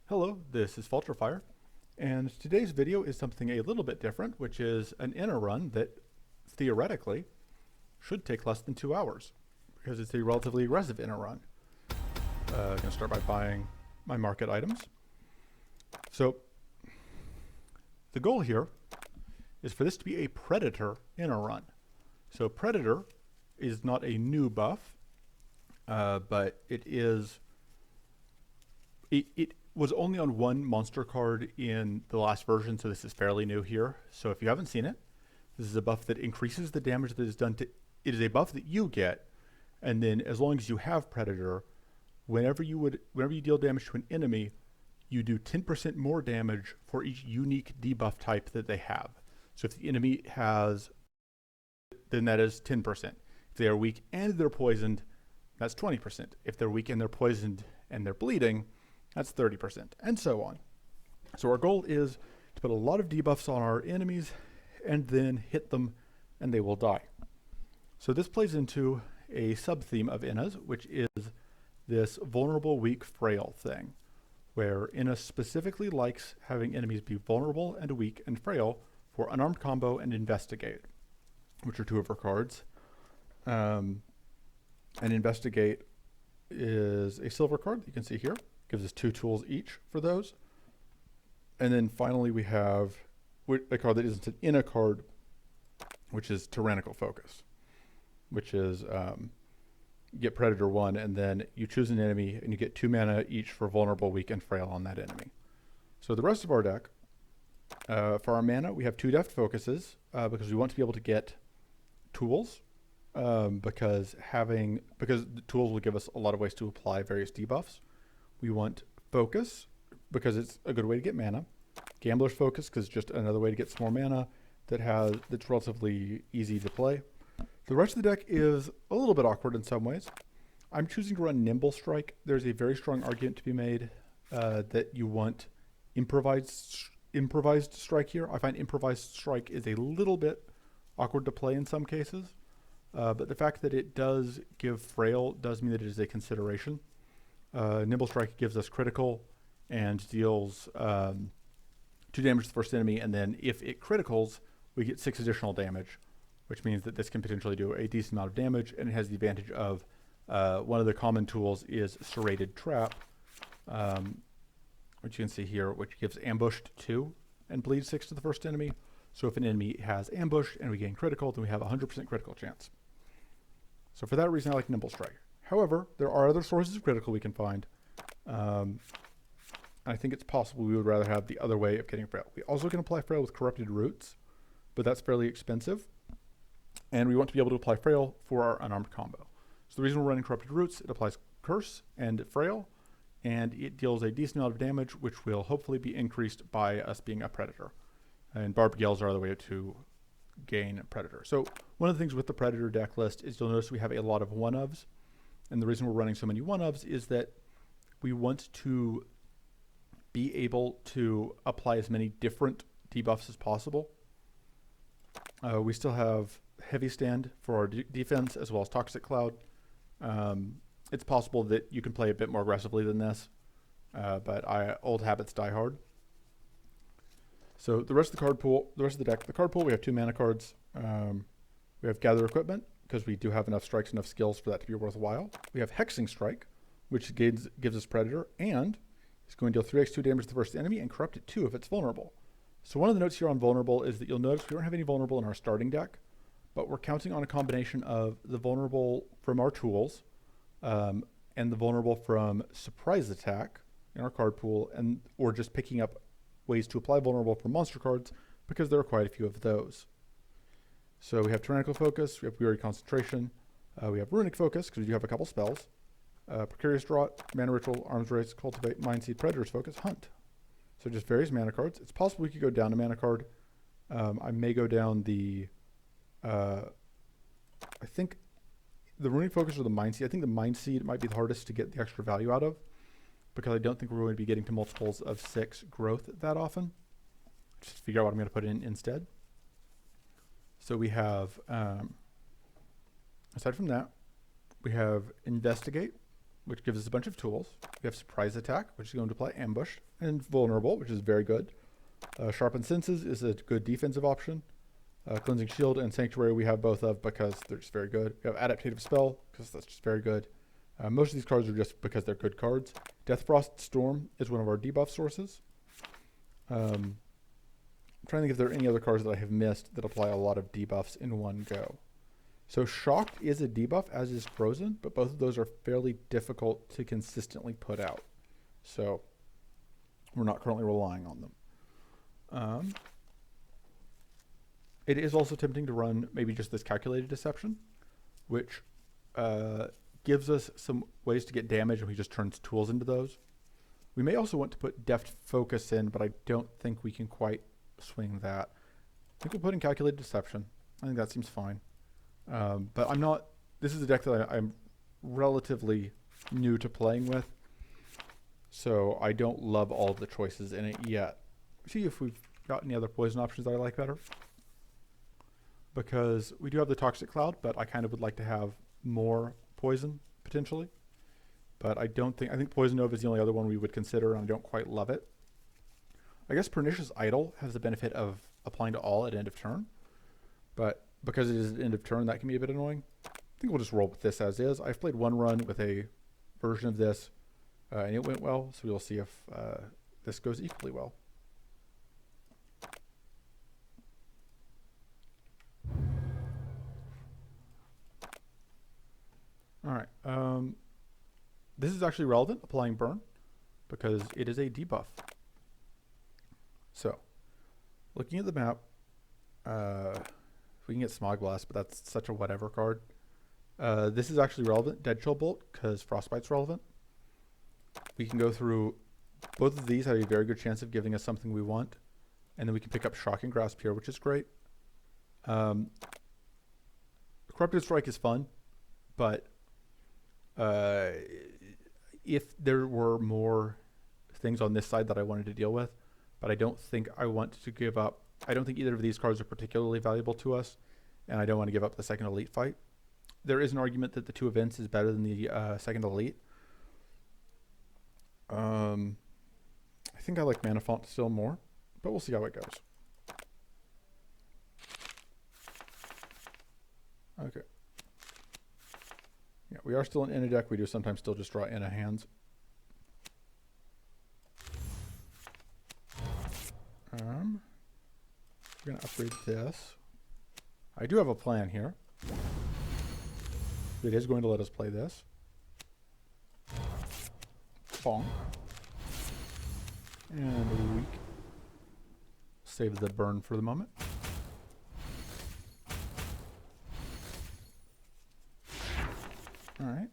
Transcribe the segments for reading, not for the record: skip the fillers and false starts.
Hello, this is Falterfire, and today's video is something a little bit different, which is an inner run that theoretically should take less than 2 hours because it's a relatively aggressive inner run. I'm going to start by buying my market items. So the goal here is for this to be a Predator inner run. So Predator is not a new buff, but it was only on one monster card in the last version, so this is fairly new here. So if you haven't seen it, this is a buff that increases the damage that is done to it. Is a buff that you get, and then as long as you have Predator, whenever you deal damage to an enemy, you do 10% more damage for each unique debuff type that they have. So if the enemy has, then that is 10%. If they are weak and they're poisoned, that's 20%. If they're weak and they're poisoned and they're bleeding, that's 30%, and so on. So our goal is to put a lot of debuffs on our enemies and then hit them and they will die. So this plays into a sub-theme of Inna's, which is this vulnerable, weak, frail thing, where Inna specifically likes having enemies be vulnerable and weak and frail for unarmed combo and investigate, which are two of her cards. And investigate is a silver card that you can see here. Gives us 2 tools each for those. And then finally we have a card that isn't an Inna card, which is Tyrannical Focus, which is get Predator 1, and then you choose an enemy and you get 2 mana each for vulnerable, weak, and frail on that enemy. So the rest of our deck, for our mana, we have 2 deft focuses because we want to be able to get tools, because the tools will give us a lot of ways to apply various debuffs. We want focus because it's a good way to get mana. Gambler's Focus because it's just another way to get some more mana that's relatively easy to play. The rest of the deck is a little bit awkward in some ways. I'm choosing to run Nimble Strike. There's a very strong argument to be made that you want improvised strike here. I find improvised strike is a little bit awkward to play in some cases, but the fact that it does give frail does mean that it is a consideration. Nimble Strike gives us critical and deals 2 damage to the first enemy, and then if it criticals, we get 6 additional damage, which means that this can potentially do a decent amount of damage, and it has the advantage of one of the common tools is Serrated Trap, which you can see here, which gives ambushed 2 and bleed 6 to the first enemy. So if an enemy has ambush and we gain critical, then we have a 100% critical chance. So for that reason, I like Nimble Strike. However, there are other sources of critical we can find. I think it's possible we would rather have the other way of getting frail. We also can apply frail with Corrupted Roots, but that's fairly expensive. And we want to be able to apply frail for our unarmed combo. So the reason we're running Corrupted Roots, it applies curse and frail, and it deals a decent amount of damage, which will hopefully be increased by us being a Predator. And Barbed Gales are the way to gain Predator. So one of the things with the Predator deck list is you'll notice we have a lot of one-ofs. And the reason we're running so many one-ofs is that we want to be able to apply as many different debuffs as possible. We still have Heavy Stand for our defense, as well as Toxic Cloud. It's possible that you can play a bit more aggressively than this, but old habits die hard. So the rest of the deck, the card pool, we have 2 mana cards. We have Gather Equipment, because we do have enough strikes, enough skills for that to be worthwhile. We have Hexing Strike, which gives us Predator, and it's going to deal 3x2 damage to the first enemy and corrupt it 2 if it's vulnerable. So one of the notes here on vulnerable is that you'll notice we don't have any vulnerable in our starting deck, but we're counting on a combination of the vulnerable from our tools and the vulnerable from surprise attack in our card pool, or just picking up ways to apply vulnerable from monster cards because there are quite a few of those. So we have Tyrannical Focus, we have Weary Concentration, we have Runic Focus, because we do have a couple spells, Precarious Draught, Mana Ritual, Arms Race, Cultivate, Mind Seed, Predator's Focus, Hunt. So just various mana cards. It's possible we could go down a mana card. I may go down I think the Runic Focus or the Mind Seed. I think the Mind Seed might be the hardest to get the extra value out of, because I don't think we're going to be getting to multiples of 6 growth that often. Just figure out what I'm going to put in instead. So we have, aside from that, we have Investigate, which gives us a bunch of tools. We have Surprise Attack, which is going to apply Ambush, and Vulnerable, which is very good. Sharpened Senses is a good defensive option. Cleansing Shield and Sanctuary we have both of because they're just very good. We have Adaptative Spell because that's just very good. Most of these cards are just because they're good cards. Deathfrost Storm is one of our debuff sources. I'm trying to think if there are any other cards that I have missed that apply a lot of debuffs in one go. So Shocked is a debuff, as is Frozen, but both of those are fairly difficult to consistently put out. So we're not currently relying on them. It is also tempting to run maybe just this Calculated Deception, which gives us some ways to get damage, and we just turn tools into those. We may also want to put Deft Focus in, but I don't think we can quite swing that. I think we'll put in Calculated Deception. I think that seems fine. But I'm not, this is a deck that I'm relatively new to playing with, so I don't love all of the choices in it yet. See if we've got any other poison options that I like better. Because we do have the Toxic Cloud, but I kind of would like to have more poison, potentially. But I think Poison Nova is the only other one we would consider, and I don't quite love it. I guess Pernicious Idol has the benefit of applying to all at end of turn, but because it is at end of turn, that can be a bit annoying. I think we'll just roll with this as is. I've played one run with a version of this, and it went well, so we'll see if this goes equally well. All right. This is actually relevant, applying Burn, because it is a debuff. So, looking at the map, we can get Smog Blast, but that's such a whatever card. This is actually relevant, Dead Chill Bolt, because Frostbite's relevant. We can go through, both of these have a very good chance of giving us something we want, and then we can pick up Shocking Grasp here, which is great. Corrupted Strike is fun, but if there were more things on this side that I wanted to deal with, but I don't think I want to give up. I don't think either of these cards are particularly valuable to us, and I don't want to give up the second Elite fight. There is an argument that the 2 events is better than the second Elite. I think I like Mana Font still more, but we'll see how it goes. Okay. Yeah, we are still in a deck. We do sometimes still just draw in a hands. We're going to upgrade this. I do have a plan here. It is going to let us play this. Bonk. And a weak. Save the burn for the moment. Alright.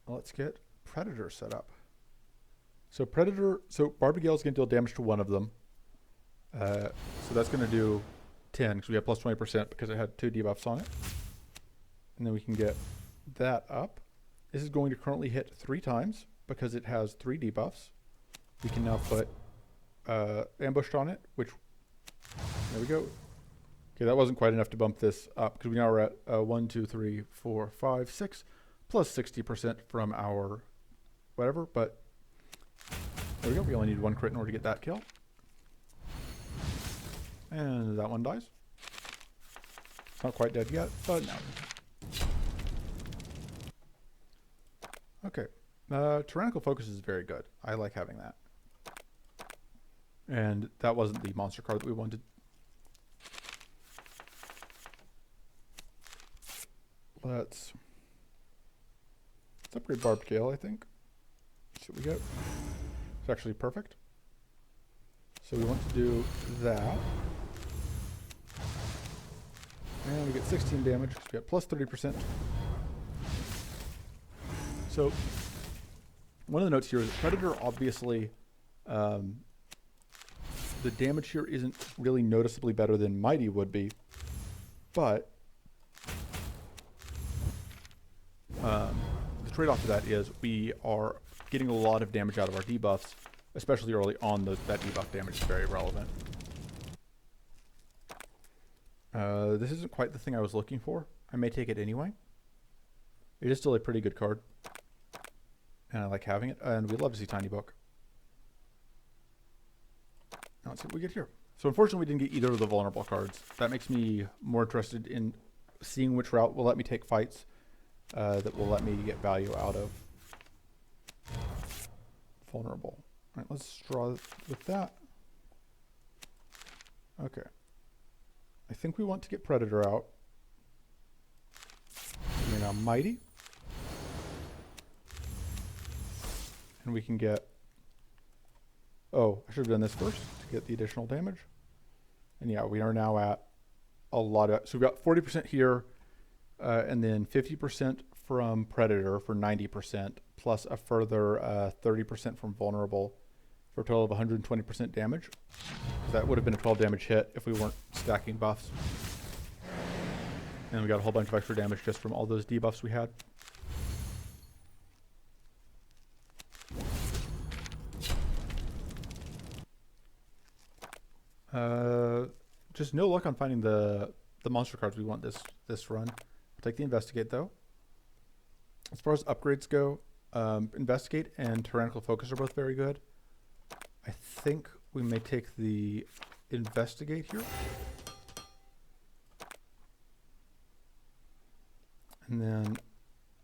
Let's get Predator set up. So Barbigale is going to deal damage to one of them. So that's going to do 10 because we have plus 20% because it had 2 debuffs on it. And then we can get that up. This is going to currently hit 3 times because it has 3 debuffs. We can now put Ambushed on it, which, there we go. Okay, that wasn't quite enough to bump this up because we now are at 1, 2, 3, 4, 5, 6, plus 60% from our whatever, but there we go. We only need 1 crit in order to get that kill. And that one dies. It's not quite dead yet, but no. Okay. Tyrannical Focus is very good. I like having that. And that wasn't the monster card that we wanted. Let's upgrade Barbigale, I think. See what we get. It's actually perfect. So we want to do that. And we get 16 damage because we got plus 30%. So one of the notes here is that Predator, obviously, the damage here isn't really noticeably better than Mighty would be, but the trade-off to that is we are getting a lot of damage out of our debuffs, especially early on. That debuff damage is very relevant. This isn't quite the thing I was looking for. I may take it anyway. It is still a pretty good card. And I like having it. And we love to see Tiny Book. Now let's see what we get here. So unfortunately, we didn't get either of the vulnerable cards. That makes me more interested in seeing which route will let me take fights that will let me get value out of vulnerable. All right, let's draw with that. Okay. I think we want to get Predator out. We're now Mighty. And we can get... Oh, I should have done this first to get the additional damage. And yeah, we are now at a lot of... So we've got 40% here, and then 50% from Predator for 90%, plus a further 30% from Vulnerable for a total of 120% damage. That would have been a 12 damage hit if we weren't stacking buffs. And we got a whole bunch of extra damage just from all those debuffs we had. Just no luck on finding the monster cards we want this run. I'll take the Investigate though. As far as upgrades go, Investigate and Tyrannical Focus are both very good. I think we may take the Investigate here. And then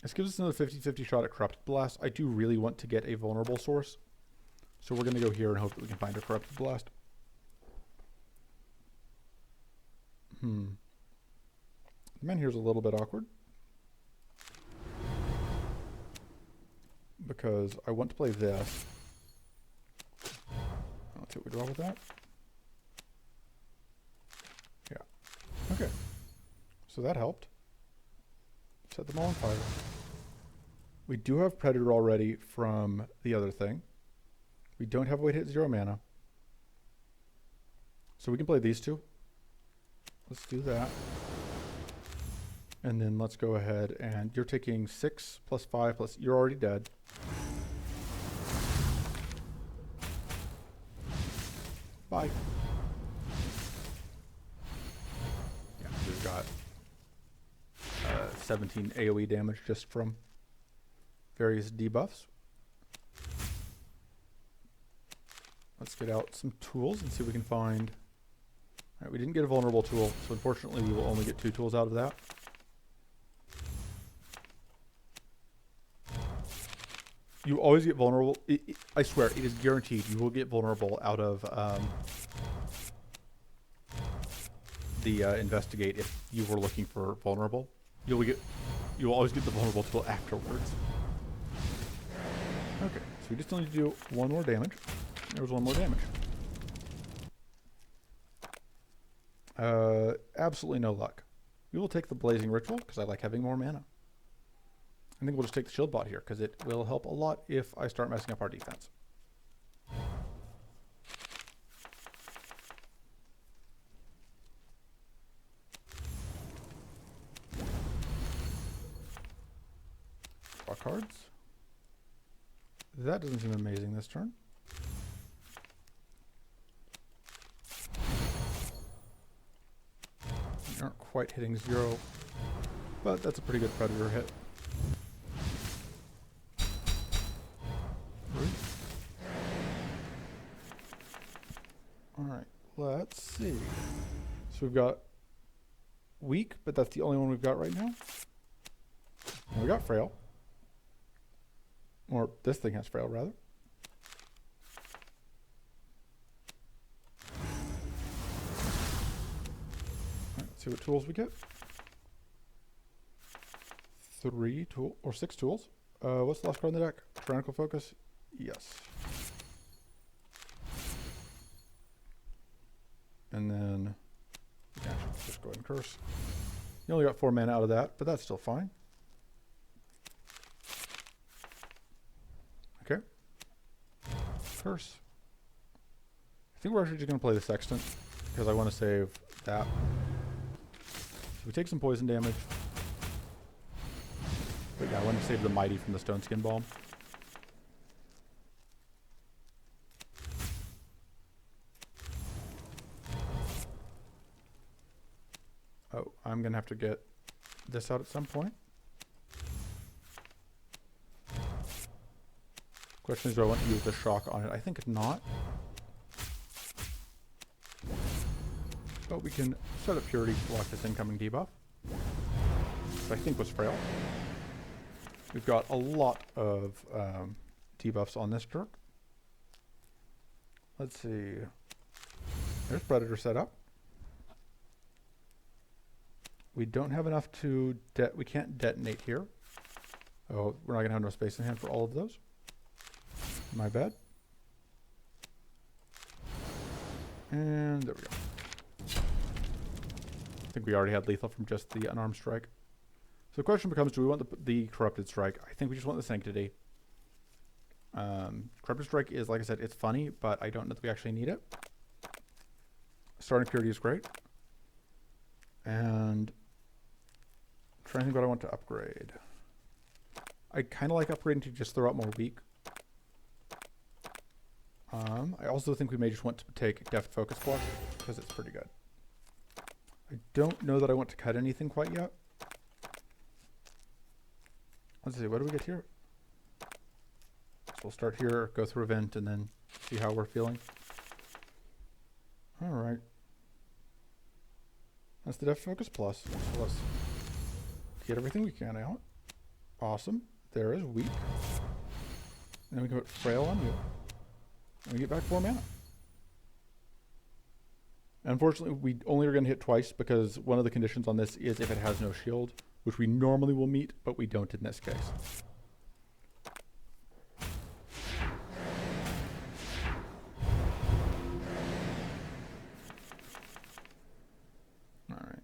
this gives us another 50-50 shot at Corrupted Blast. I do really want to get a vulnerable source. So we're going to go here and hope that we can find a Corrupted Blast. The man here is a little bit awkward. Because I want to play this. Let's see what we draw with that. Yeah. Okay. So that helped. Set them all on fire. We do have Predator already from the other thing. We don't have a way to hit 0 mana. So we can play these two. Let's do that. And then let's go ahead and you're taking 6 plus 5 plus... You're already dead. Bye. Yeah, we've got 17 AoE damage just from various debuffs. Let's get out some tools and see if we can find... Alright, we didn't get a vulnerable tool, so unfortunately we will only get 2 tools out of that. You always get vulnerable. I swear, it is guaranteed you will get vulnerable out of the Investigate if you were looking for vulnerable. You will always get the vulnerable tool afterwards. Okay, so we just still need to do 1 more damage. There was 1 more damage. Absolutely no luck. We will take the Blazing Ritual because I like having more mana. I think we'll just take the Shield Bot here because it will help a lot if I start messing up our defense. Draw cards. That doesn't seem amazing this turn. We aren't quite hitting 0, but that's a pretty good Predator hit. Alright, let's see. So we've got Weak, but that's the only one we've got right now. And we got Frail. Or this thing has Frail, rather. Alright, let's see what tools we get. 6 tools. What's the last card in the deck? Tyrannical Focus? Yes. And then yeah, just go ahead and curse. You only got 4 mana out of that, but that's still fine. Okay. Curse. I think we're actually just going to play the Sextant because I want to save that. So we take some poison damage. But yeah, I want to save the Mighty from the Stone Skin Balm. Oh, I'm going to have to get this out at some point. Question is, do I want to use the shock on it? I think not. But we can set up purity to block this incoming debuff, which I think was frail. We've got a lot of debuffs on this jerk. Let's see. There's Predator set up. We don't have enough to we can't detonate here. Oh, we're not gonna have no space in hand for all of those. My bad. And there we go. I think we already had lethal from just the unarmed strike. So the question becomes, do we want the corrupted strike? I think we just want the sanctity. Corrupted strike is, like I said, it's funny, but I don't know that we actually need it. Starting purity is great. And I'm trying to think what I want to upgrade. I kind of like upgrading to just throw out more weak. I also think we may just want to take deft focus block because it's pretty good. I don't know that I want to cut anything quite yet. Let's see, what do we get here? So we'll start here, go through event, and then see how we're feeling. All right. That's the deft focus plus. So let's get everything we can out. Awesome. There is weak. And then we can put frail on you. And we get back 4 mana. Unfortunately, we only are going to hit twice because one of the conditions on this is if it has no shield, which we normally will meet, but we don't in this case. All right.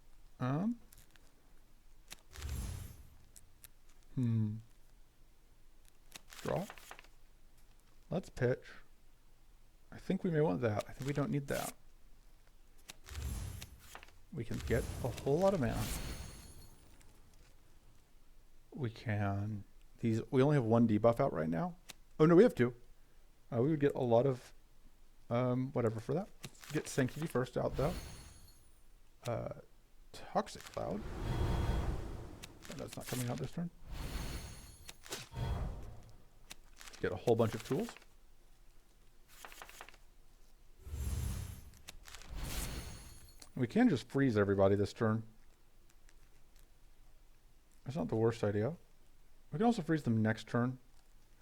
Draw. Let's pitch. I think we may want that. I think we don't need that. We can get a whole lot of mana. We can... We only have 1 debuff out right now. Oh, no, we have 2. We would get a lot of... whatever for that. Let's get Sanctity first out, though. Toxic Cloud. That's not coming out this turn. Get a whole bunch of tools. We can just freeze everybody this turn. That's not the worst idea. We can also freeze them next turn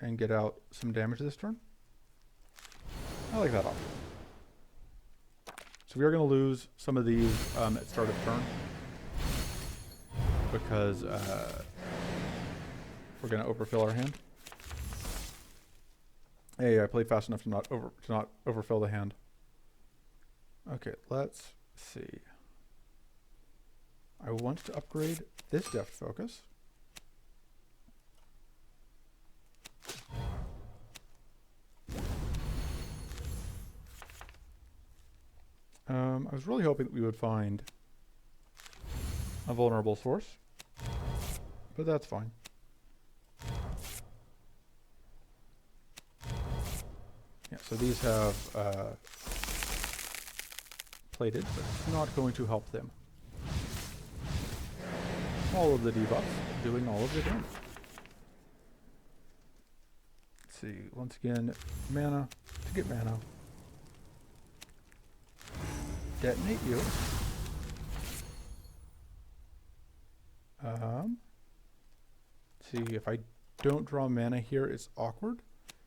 and get out some damage this turn. I like that option. So we are going to lose some of these at start of turn because we're going to overfill our hand. Hey, I played fast enough to not overfill the hand. Okay, let's see. I want to upgrade this deft focus. I was really hoping that we would find a vulnerable source, but that's fine. Yeah, so these have plated, but it's not going to help them. All of the debuffs doing all of the damage. Let's see, once again, mana to get mana. Detonate you. See, if I don't draw mana here, it's awkward.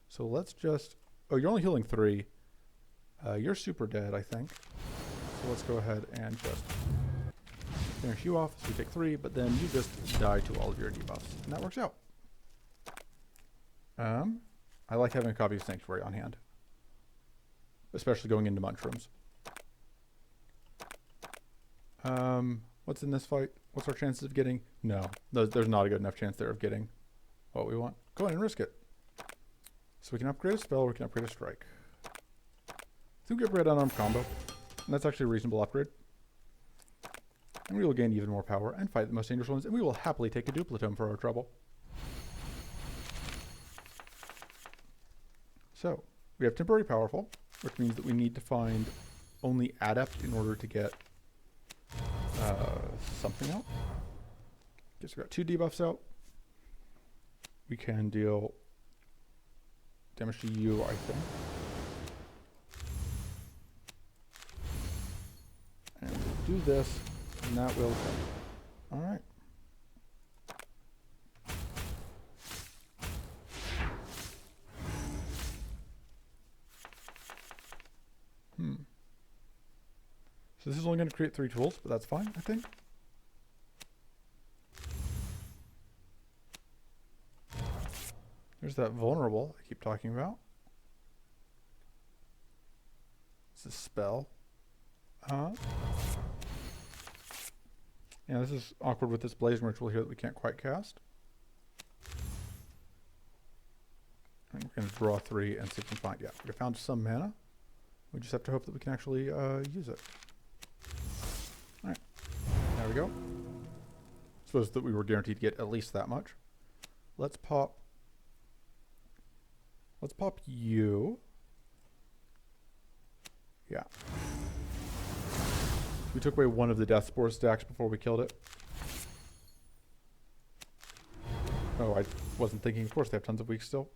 So let's just... Oh, you're only healing 3. You're super dead, I think. So let's go ahead and just finish you off. So you take 3, but then you just die to all of your debuffs. And that works out. I like having a copy of Sanctuary on hand. Especially going into mushrooms. What's in this fight? What's our chances of getting? No, there's not a good enough chance there of getting what we want. Go ahead and risk it. So we can upgrade a spell or we can upgrade a strike. I think we upgrade unarmed combo. And that's actually a reasonable upgrade. And we will gain even more power and fight the most dangerous ones. And we will happily take a duplicitome for our trouble. So we have temporary powerful, which means that we need to find only adept in order to get something out. Guess we got 2 debuffs out. We can deal damage to you, I think. And we'll do this, and that will kill. Alright. So this is only going to create 3 tools, but that's fine, I think. There's that vulnerable I keep talking about. It's a spell. Yeah, this is awkward with this blazing ritual here that we can't quite cast. And we're going to draw 3 and see if we can find, yeah, we found some mana. We just have to hope that we can actually use it. Alright, there we go. Suppose that we were guaranteed to get at least that much. Let's pop you. Yeah. We took away one of the Death Spore stacks before we killed it. Oh, I wasn't thinking. Of course, they have tons of weeks still.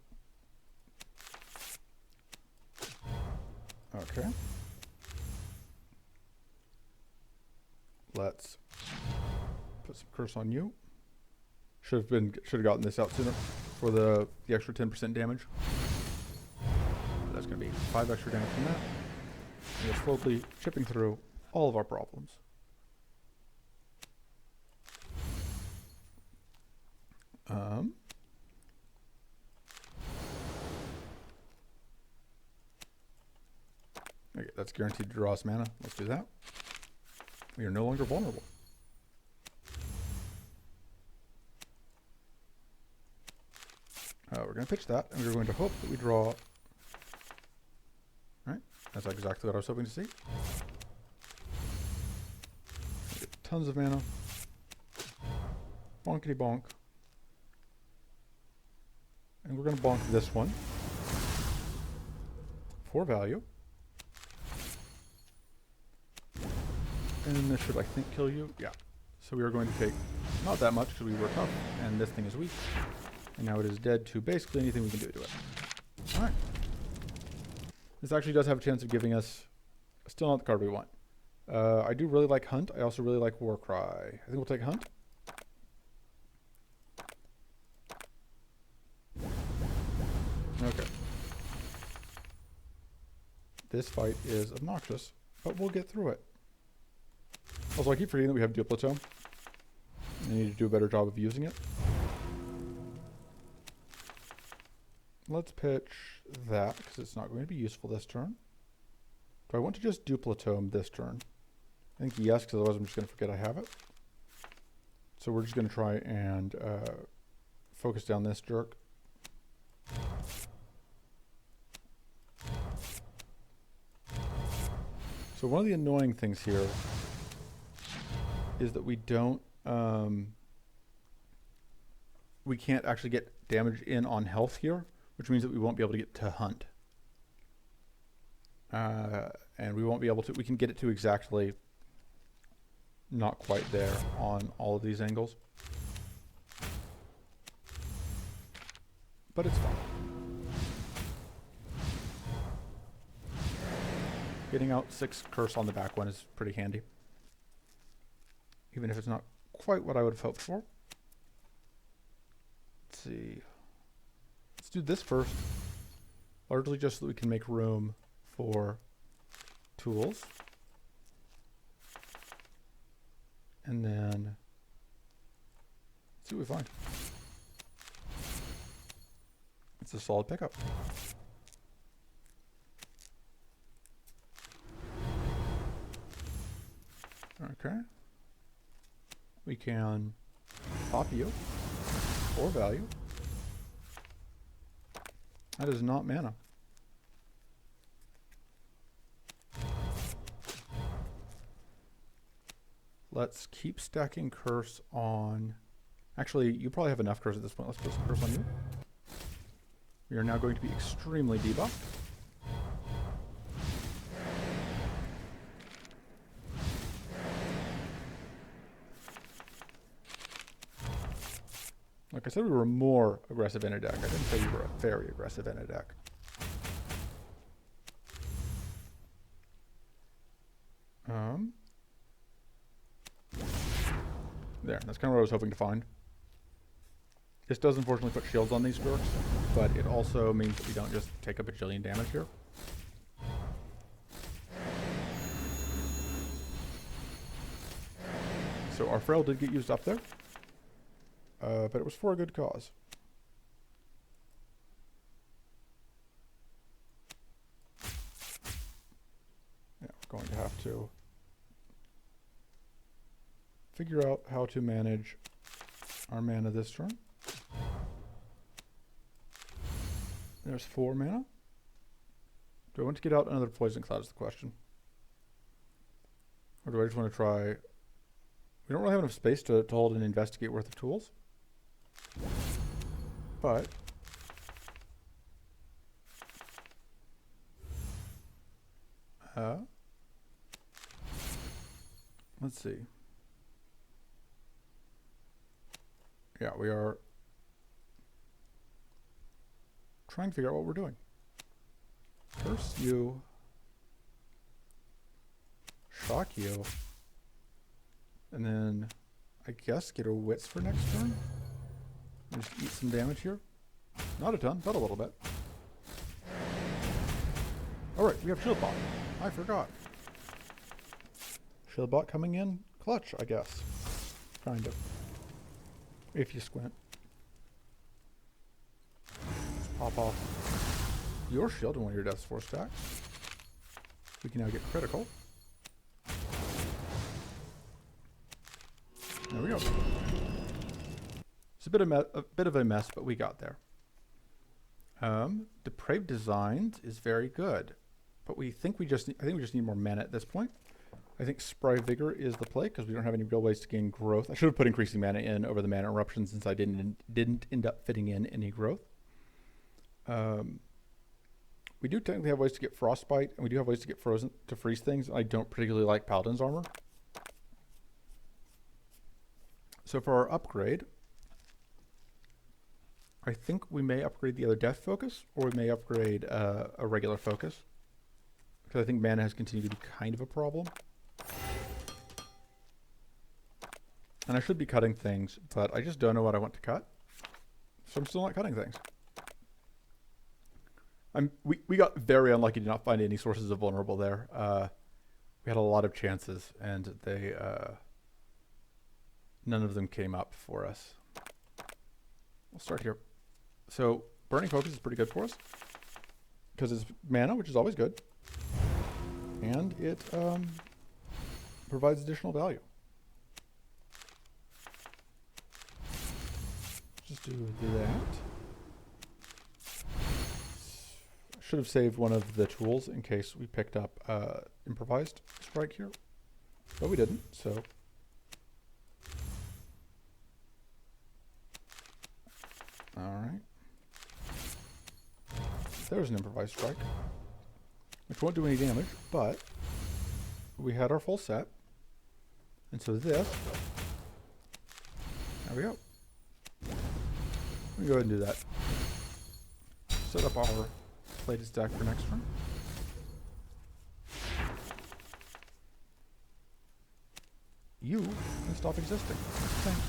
Okay. Let's put some curse on you. Should have gotten this out sooner for the extra 10% damage. But that's going to be 5 extra damage from that. And we're slowly chipping through all of our problems. Okay, that's guaranteed to draw us mana. Let's do that. We are no longer vulnerable. We're going to pitch that, and we're going to hope that we draw. Right, that's exactly what I was hoping to see. Get tons of mana. Bonkety bonk. And we're going to bonk this one for value. And then this should, I think, kill you. Yeah. So we are going to take not that much because we were tough, and this thing is weak. And now it is dead to basically anything we can do to it. Alright. This actually does have a chance of giving us still not the card we want. I do really like Hunt. I also really like Warcry. I think we'll take Hunt. Okay. This fight is obnoxious, but we'll get through it. Also, I keep forgetting that we have Duplicitome. I need to do a better job of using it. Let's pitch that, because it's not going to be useful this turn. Do I want to just Duplicitome this turn? I think yes, because otherwise I'm just going to forget I have it. So we're just going to try and focus down this jerk. So one of the annoying things here is that we don't, we can't actually get damage in on health here, which means that we won't be able to get to Hunt. And we won't be able to, we can get it to exactly not quite there on all of these angles. But it's fine. Getting out 6 curse on the back one is pretty handy. Even if it's not quite what I would have hoped for. Let's see. Let's do this first. Largely just so that we can make room for tools. And then let's see what we find. It's a solid pickup. Okay. We can pop you or value. That is not mana. Let's keep stacking curse on. Actually, you probably have enough curse at this point. Let's put some curse on you. We are now going to be extremely debuffed. Like I said, we were more aggressive in a deck. I didn't say we were a very aggressive in a deck. There, that's kind of what I was hoping to find. This does unfortunately put shields on these dorks, but it also means that we don't just take a bajillion damage here. So our frail did get used up there, but it was for a good cause. Yeah, we're going to have to figure out how to manage our mana this turn. There's 4 mana. Do I want to get out another Poison Cloud is the question. Or do I just want to try... We don't really have enough space to hold an Investigate worth of tools. But... let's see. Yeah, we are trying to figure out what we're doing. Curse you. Shock you. And then, I guess, get a Wits for next turn. And just eat some damage here. Not a ton, but a little bit. Alright, we have Shieldbot. I forgot. Shieldbot coming in clutch, I guess. Kind of. If you squint. Just pop off your shield in one of your Death's Force stacks. We can now get critical. There we go. It's a bit of a mess, but we got there. Depraved Designs is very good, but I think we just need more mana at this point. I think Spry Vigor is the play because we don't have any real ways to gain growth. I should have put increasing mana in over the mana eruption since I didn't end up fitting in any growth. We do technically have ways to get Frostbite, and we do have ways to get frozen to freeze things. I don't particularly like Paladin's armor. So for our upgrade, I think we may upgrade the other Death Focus, or we may upgrade a regular Focus, because I think mana has continued to be kind of a problem. And I should be cutting things, but I just don't know what I want to cut, so I'm still not cutting things. We got very unlucky to not find any sources of vulnerable there. We had a lot of chances, and they none of them came up for us. We'll start here. So Burning Focus is pretty good for us because it's mana, which is always good, and it provides additional value. Just do that. Should have saved one of the tools in case we picked up improvised strike here, but we didn't. So all right, there's an improvised strike, which won't do any damage, but we had our full set, and so this. There we go. Let me go ahead and do that. Set up our plated stack for next turn. You can stop existing. Thanks.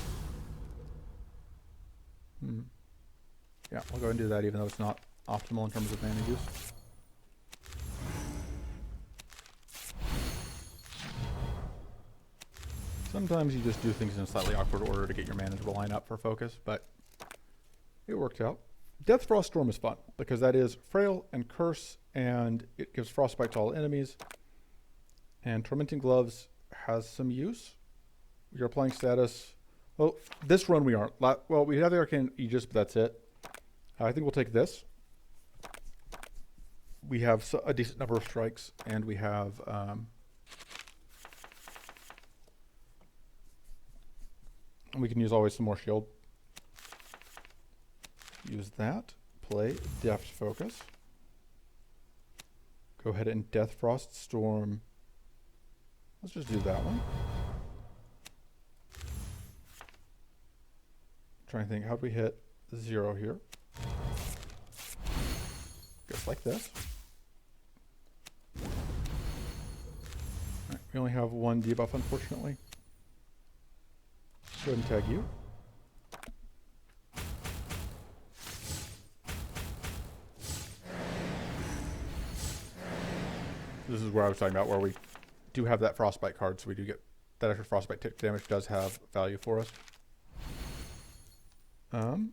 Yeah, we'll go ahead and do that even though it's not optimal in terms of mana use. Sometimes you just do things in a slightly awkward order to get your mana to line up for focus, but it worked out. Death Frost Storm is fun because that is frail and curse, and it gives frostbite to all enemies. And Tormenting Gloves has some use. We are playing status. Well, this run we aren't. Well, we have the Arcane Aegis, but that's it. I think we'll take this. We have a decent number of strikes, and we have we can use always some more shield. Use that. Play Deft Focus. Go ahead and Death Frost Storm. Let's just do that one. Trying to think, how do we hit 0 here? Just like this. Alright, we only have one debuff, unfortunately. Go ahead and tag you. This is where I was talking about where we do have that frostbite card, so we do get that extra frostbite tick damage does have value for us. Come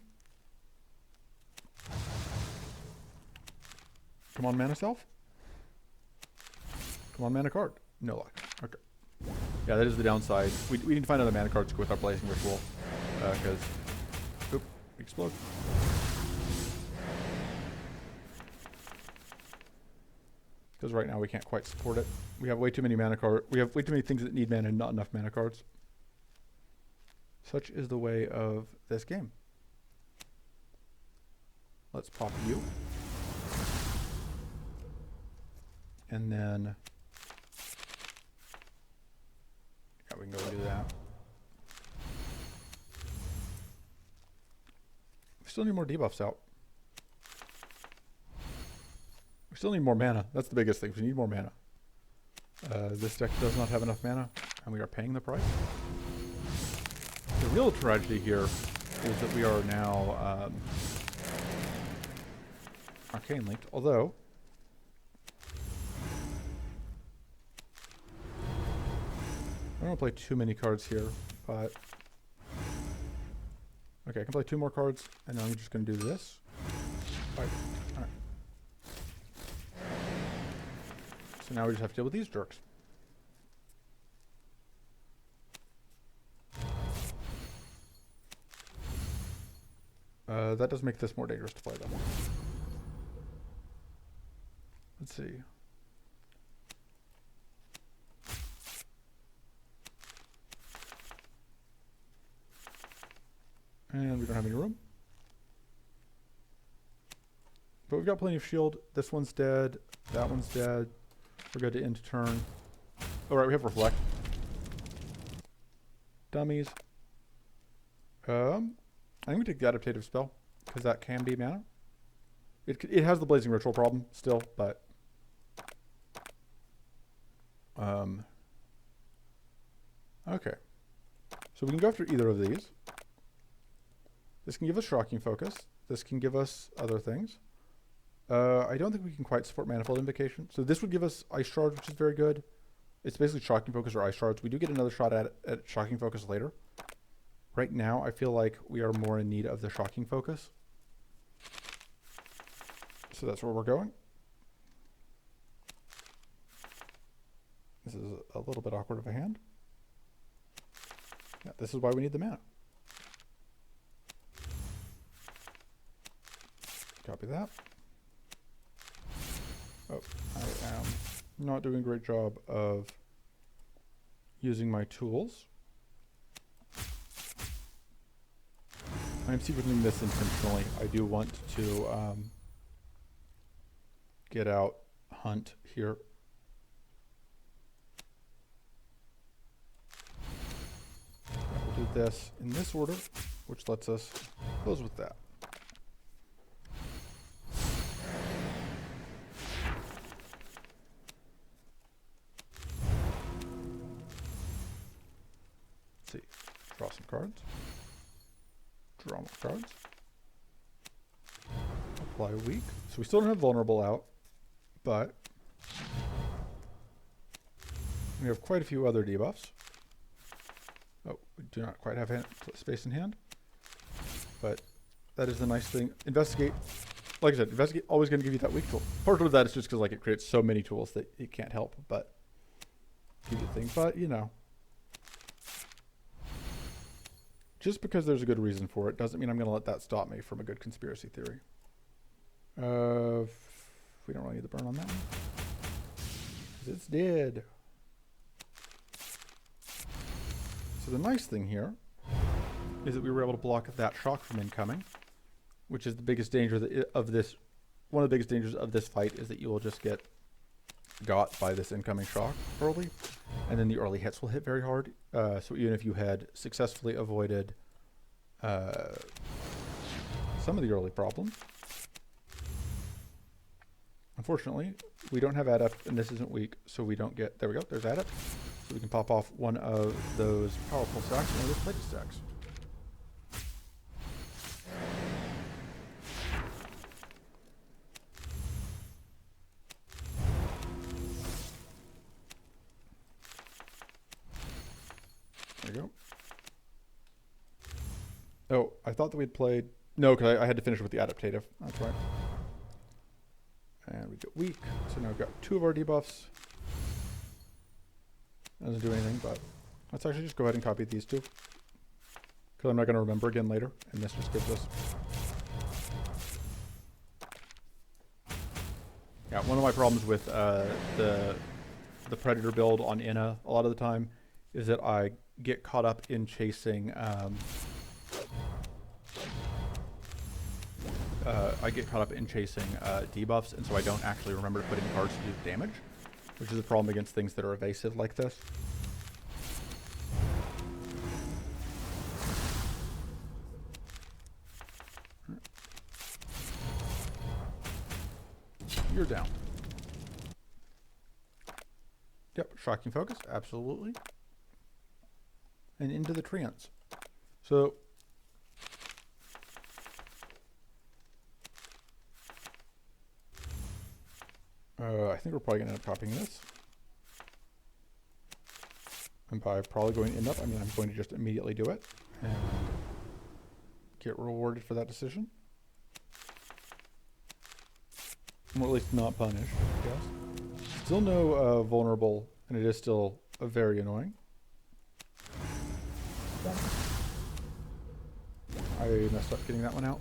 on, mana self. Come on, mana card. No luck. Okay. Yeah, that is the downside. We need to find other mana cards to go with our Blazing Ritual. Because... oop, explode. Because right now we can't quite support it. We have way too many mana cards. We have way too many things that need mana and not enough mana cards. Such is the way of this game. Let's pop you. And then... yeah, we can go and do that. We still need more debuffs out. We still need more mana. That's the biggest thing. We need more mana. This deck does not have enough mana, and we are paying the price. The real tragedy here is that we are now arcane linked, although I don't want to play too many cards here, but okay, I can play 2 more cards, and then I'm just going to do this. All right. So now we just have to deal with these jerks. That does make this more dangerous to play, though. Let's see. And we don't have any room. But we've got plenty of shield. This one's dead. That one's dead. We're good to end turn. All right, we have reflect. Dummies. I think we take the adaptative spell because that can be mana. It has the Blazing Ritual problem still, but okay. So we can go after either of these. This can give us Shocking Focus. This can give us other things. I don't think we can quite support Manifold Invocation. So this would give us Ice Shards, which is very good. It's basically Shocking Focus or Ice Shards. We do get another shot at Shocking Focus later. Right now, I feel like we are more in need of the Shocking Focus. So that's where we're going. This is a little bit awkward of a hand. Yeah, this is why we need the mana. Copy that. Oh, I am not doing a great job of using my tools. I'm sequencing this intentionally. I do want to get out Hunt here. We'll do this in this order, which lets us close with that. Let's see. Draw some cards. Draw more cards. Apply weak. So we still don't have vulnerable out, but we have quite a few other debuffs. Oh, we do not quite have space in hand, but that is the nice thing. Investigate, like I said, investigate always going to give you that weak tool. Part of that is just because like it creates so many tools that it can't help but give you things. But you know, just because there's a good reason for it doesn't mean I'm going to let that stop me from a good conspiracy theory. We don't really need the burn on that one. 'Cause it's dead. So the nice thing here is that we were able to block that shock from incoming, which is the biggest danger of this. One of the biggest dangers of this fight is that you will just get got by this incoming shock early, and then the early hits will hit very hard. So even if you had successfully avoided some of the early problems, unfortunately, we don't have adept, and this isn't weak, so we don't get. There we go. There's adept. So we can pop off one of those powerful stacks and one of those plated stacks. There you go. Oh, I thought that we'd played... No, because I had to finish with the adaptative. That's right. And we get weak. So now we've got 2 of our debuffs. Doesn't do anything, but let's actually just go ahead and copy these 2. Because I'm not going to remember again later. And this just gives us... Yeah, one of my problems with the Predator build on Inna a lot of the time is that I get caught up in chasing... debuffs, and so I don't actually remember to put in cards to do damage, which is a problem against things that are evasive like this. You're down. Yep, shocking focus, absolutely. And into the trance. So I think we're probably going to end up copying this. And by probably going end up, I mean I'm going to just immediately do it and get rewarded for that decision. Or at least not punished, I guess. Still no vulnerable, and it is still very annoying. I messed up getting that one out.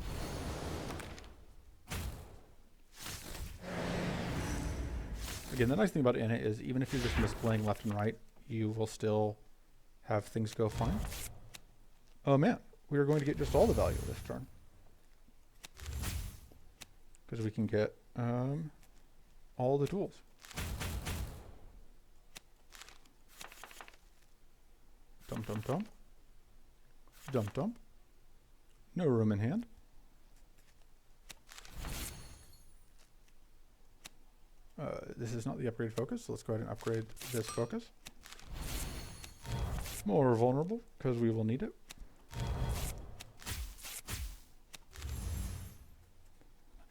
Again, the nice thing about Inna is even if you're just misplaying left and right, you will still have things go fine. Oh man, we are going to get just all the value this turn. Because we can get all the tools. Dum dum dum. Dum dum. No room in hand. This is not the upgrade focus, so let's go ahead and upgrade this focus. More vulnerable, because we will need it.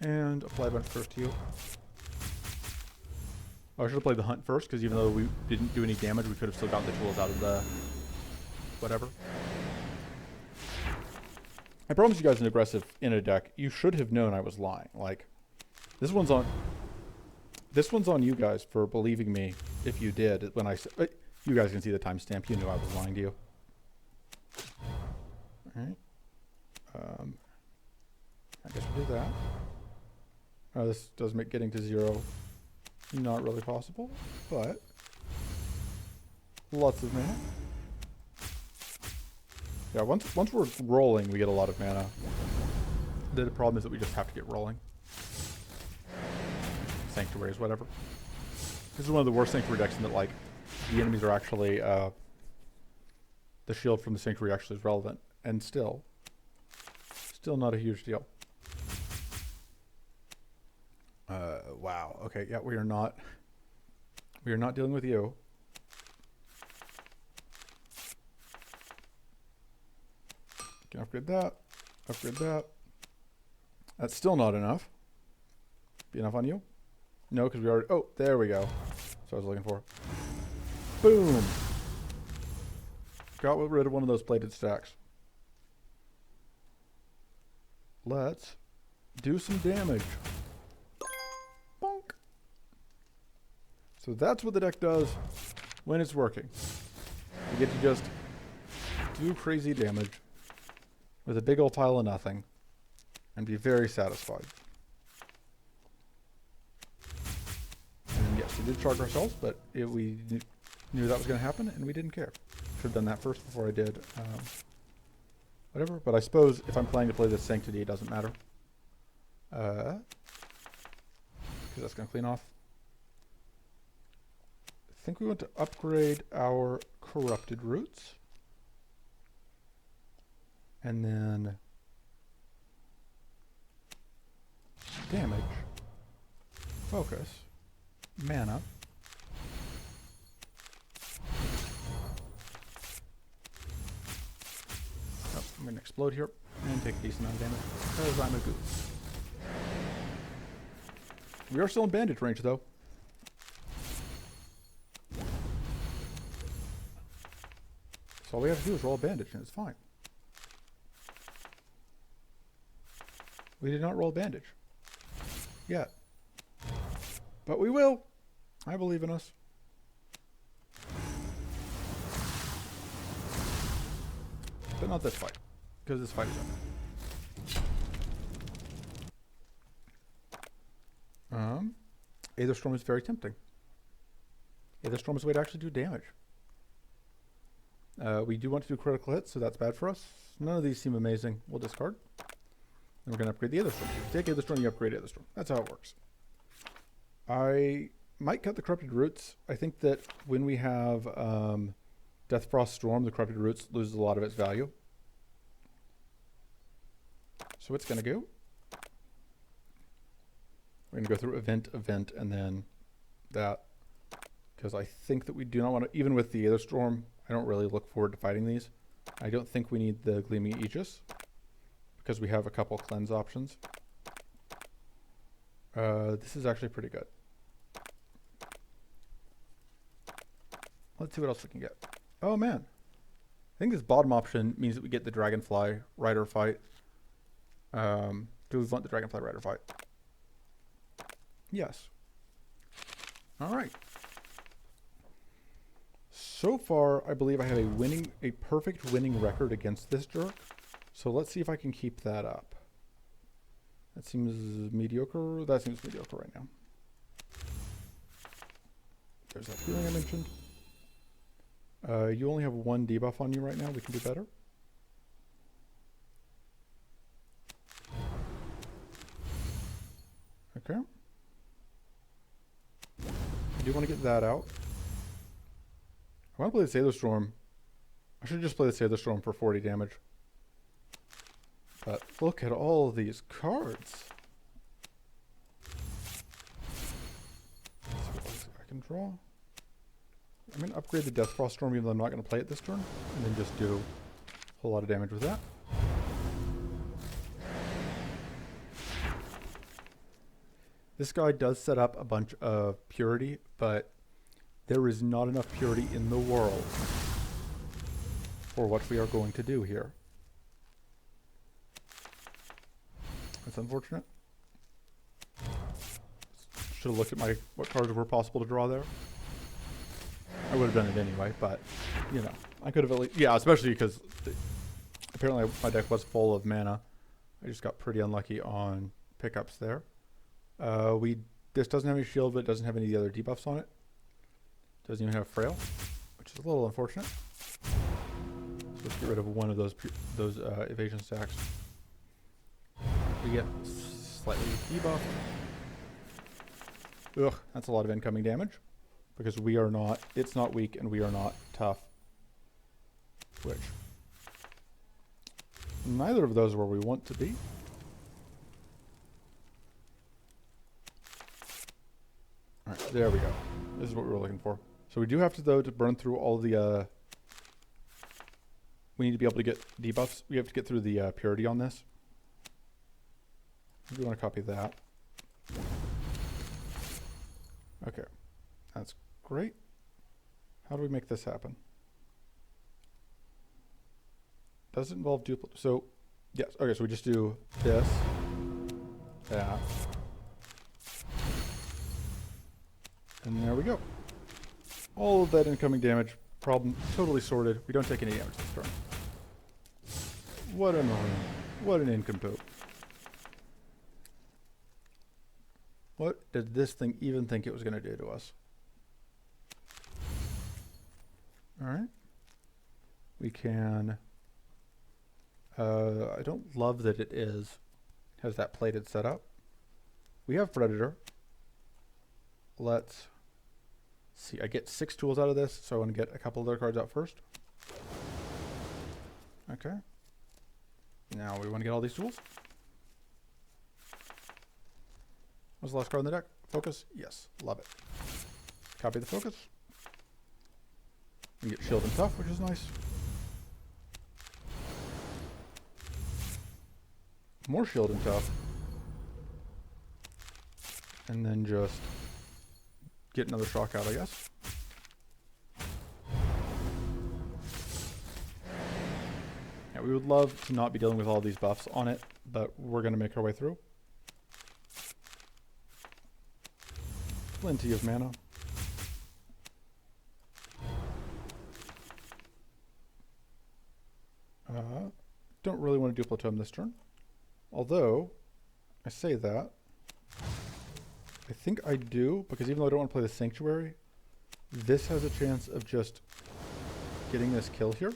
And apply bunch first to you. Oh, I should have played the hunt first, because even though we didn't do any damage, we could have still gotten the tools out of the whatever. I promised you guys an aggressive in a deck. You should have known I was lying. Like, this one's on you guys for believing me if you did when I said... You guys can see the timestamp. You knew I was lying to you. Alright. I guess we'll do that. This does make getting to 0 not really possible, but lots of mana. Yeah, once we're rolling, we get a lot of mana. The problem is that we just have to get rolling. Sanctuaries, whatever. This is one of the worst Sanctuary decks in that, like, the enemies are actually, the shield from the Sanctuary actually is relevant. And still not a huge deal. Wow. Okay, yeah, we are not dealing with you. Can upgrade that. Upgrade that. That's still not enough. Be enough on you? No, because we already... Oh, there we go. That's what I was looking for. Boom! Got rid of one of those plated stacks. Let's do some damage. Bonk! So that's what the deck does when it's working. You get to just do crazy damage with a big old pile of nothing and be very satisfied. And yes, we did charge ourselves, but we knew that was going to happen and we didn't care. Should have done that first before I did whatever, but I suppose if I'm planning to play this Sanctity, it doesn't matter. Because that's going to clean off. I think we want to upgrade our Corrupted Roots. And then damage, focus, mana, explode here and take a decent amount of damage because I'm a goose. We are still in bandage range though. So all we have to do is roll a bandage and it's fine. We did not roll a bandage. Yet. But we will. I believe in us. But not this fight. Because this fight is over. Aether Storm is very tempting. Aether Storm is a way to actually do damage. We do want to do critical hits, so that's bad for us. None of these seem amazing. We'll discard. And we're going to upgrade the Aether Storm. You take Aether Storm, you upgrade Aether Storm. That's how it works. I might cut the Corrupted Roots. I think that when we have Deathfrost Storm, the Corrupted Roots loses a lot of its value. So it's going to go. We're going to go through event, and then that. Because I think that we do not want to, even with the Aether Storm, I don't really look forward to fighting these. I don't think we need the Gleaming Aegis, because we have a couple cleanse options. This is actually pretty good. Let's see what else we can get. Oh man. I think this bottom option means that we get the Dragonfly Rider fight. Do we want the Dragonfly Rider fight? Yes. Alright. So far, I believe I have a perfect winning record against this jerk. So let's see if I can keep that up. That seems mediocre. That seems mediocre right now. There's that healing I mentioned. You only have one debuff on you right now. We can do better. Okay. I do want to get that out. I want to play the Aether Storm. I should just play the Aether Storm for 40 damage. But look at all these cards. Let's see what else I can draw. I'm going to upgrade the Deathfrost Storm even though I'm not going to play it this turn. And then just do a whole lot of damage with that. This guy does set up a bunch of Purity, but there is not enough Purity in the world for what we are going to do here. That's unfortunate. Should have looked at what cards were possible to draw there. I would have done it anyway, but, you know, I could have at least... Yeah, especially because apparently my deck was full of mana. I just got pretty unlucky on pickups there. This doesn't have any shield, but it doesn't have any of the other debuffs on it. Doesn't even have Frail, which is a little unfortunate. So let's get rid of one of those evasion stacks. We get slightly debuffed. Ugh, that's a lot of incoming damage. Because we are not, it's not weak and we are not tough. Which, neither of those are where we want to be. Alright, there we go. This is what we were looking for. So we do have to, though, to burn through all the, we need to be able to get debuffs. We have to get through the purity on this. We want to copy that. Okay. That's great. How do we make this happen? Does it involve duplicate? So, yes. Okay, so we just do this, that. And there we go. All of that incoming damage, problem totally sorted. We don't take any damage this turn. What annoying. What an incomplete. What did this thing even think it was going to do to us? Alright. We can... I don't love that it has that plated setup. We have Predator. Let's see. I get 6 tools out of this, so I want to get a couple other cards out first. Okay. Now we want to get all these tools. What's the last card in the deck? Focus? Yes. Love it. Copy the focus. We get shield and tough, which is nice. more shield and tough, and then just get another shock out, I guess. Yeah, we would love to not be dealing with all these buffs on it, but we're going to make our way through. Plenty of mana. Don't really want to duplo tome this turn. Although, I say that. I think I do, because even though I don't want to play the Sanctuary, this has a chance of just getting this kill here.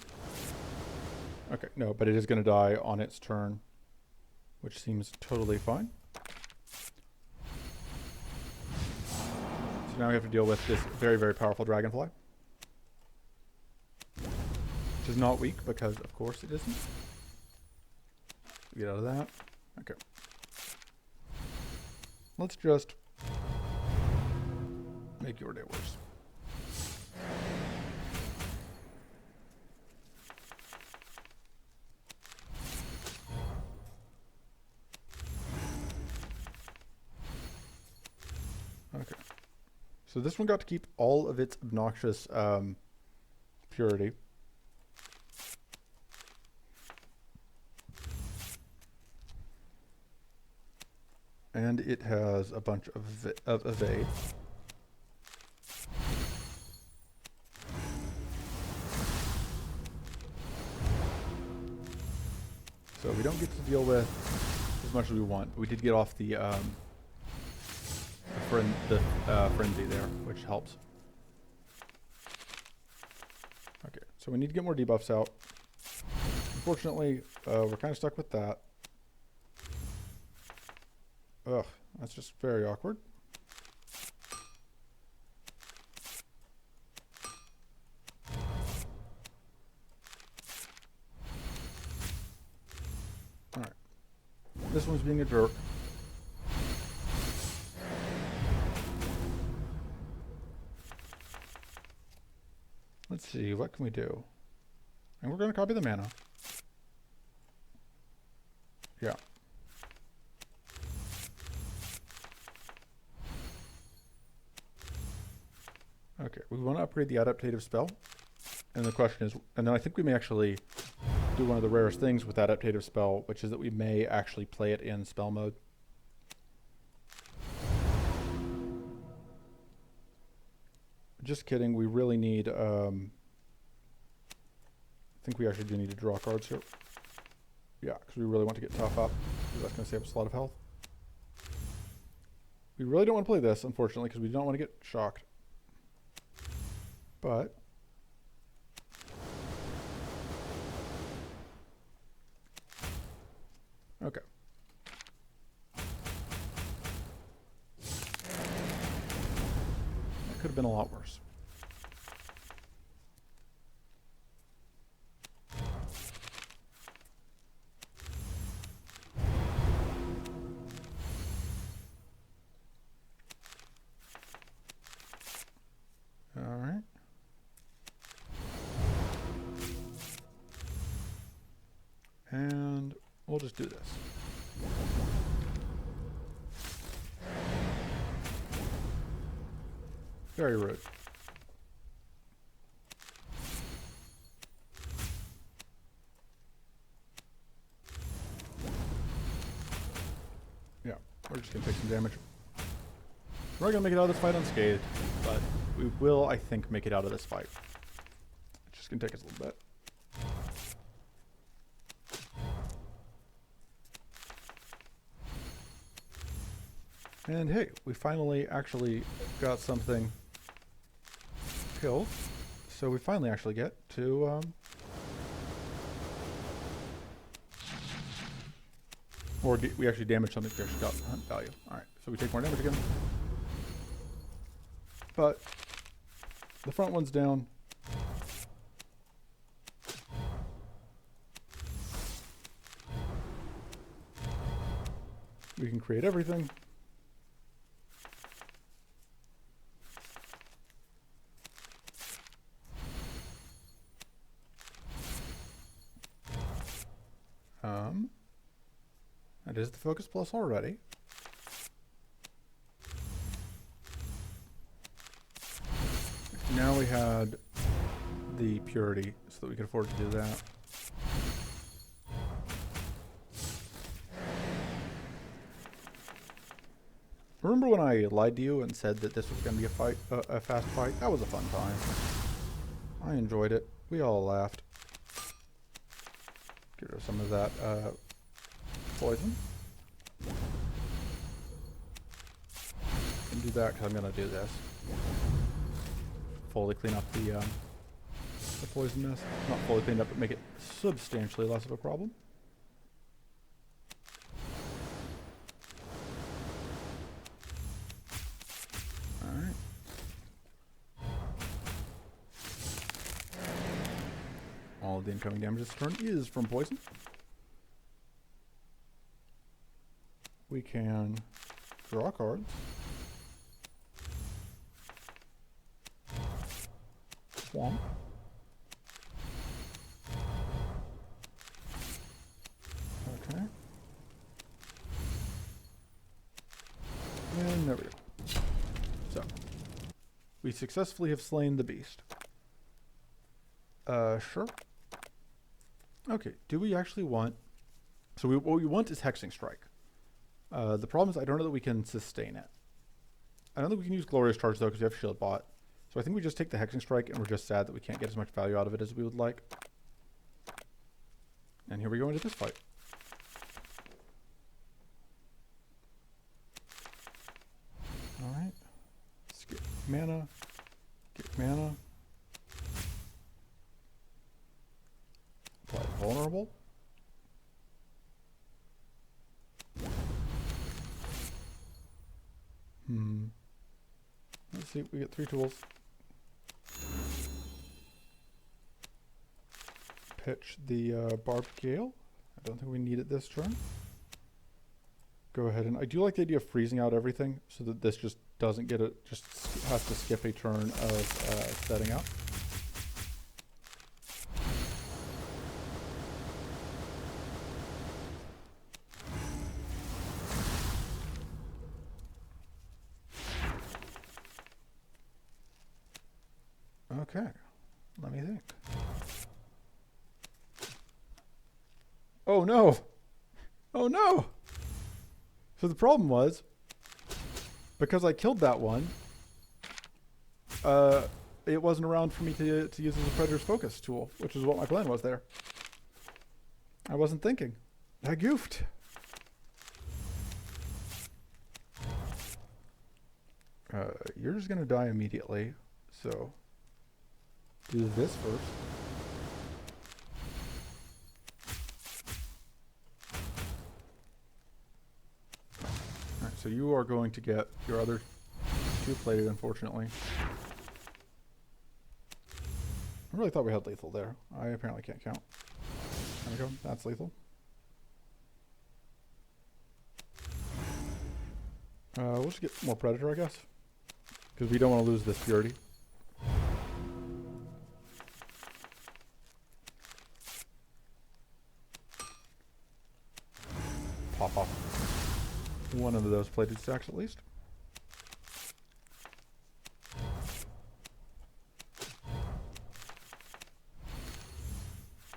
Okay, no, but it is going to die on its turn, which seems totally fine. So now we have to deal with this very, very powerful Dragonfly. Which is not weak, because of course it isn't. Get out of that. Okay. Let's just make your day worse. Okay. So this one got to keep all of its obnoxious purity. And it has a bunch of evade. So we don't get to deal with as much as we want. But we did get off the frenzy there, which helps. Okay, so we need to get more debuffs out. Unfortunately, we're kind of stuck with that. Ugh, that's just very awkward. Alright. This one's being a jerk. Let's see, what can we do? And we're going to copy the mana. Yeah. Okay, we want to upgrade the adaptative spell. And the question is, and then I think we may actually do one of the rarest things with adaptative spell, which is that we may actually play it in spell mode. Just kidding, we really need, I think we actually do need to draw cards here. Yeah, because we really want to get tough up, because that's going to save us a lot of health. We really don't want to play this, unfortunately, because we don't want to get shocked. But okay. That could have been a lot worse. All right. And we'll just do this. Very rude. Yeah, we're just going to take some damage. We're not going to make it out of this fight unscathed, but we will, I think, make it out of this fight. It's just going to take us a little bit. And hey, we finally actually got something killed. So we finally actually get to or we actually damaged something we actually got hunt value. Alright, so we take more damage again. But the front one's down. We can create everything. That is the Focus Plus already. Now we had the Purity so that we could afford to do that. Remember when I lied to you and said that this was going to be a fast fight? That was a fun time. I enjoyed it. We all laughed. Get rid of some of that poison. And do that because I'm going to do this. Fully clean up the poisonness. Not fully cleaned up, but make it substantially less of a problem. Alright. All of the incoming damage this turn is from poison. We can draw cards. Swamp. Okay. And there we go. So, we successfully have slain the beast. Sure. Okay, do we actually want... So what we want is Hexing Strike. The problem is I don't know that we can sustain it. I don't think we can use Glorious Charge though because we have Shield Bot. So I think we just take the Hexing Strike and we're just sad that we can't get as much value out of it as we would like. And here we go into this fight. Alright. Let's get mana. Get mana. Apply Vulnerable. Let's see, we get 3 tools. Pitch the Barbed Gale. I don't think we need it this turn. Go ahead and I do like the idea of freezing out everything so that this just doesn't get it, just has to skip a turn of setting up. Okay, let me think. Oh no! Oh no! So the problem was, because I killed that one, it wasn't around for me to use as a Predator's Focus tool, which is what my plan was there. I wasn't thinking. I goofed. You're just gonna die immediately, so do this first. Alright, so you are going to get your other 2 plated, unfortunately. I really thought we had lethal there. I apparently can't count. There we go. That's lethal. We'll just get more Predator, I guess. Because we don't want to lose this Purity. Pop off one of those plated stacks at least.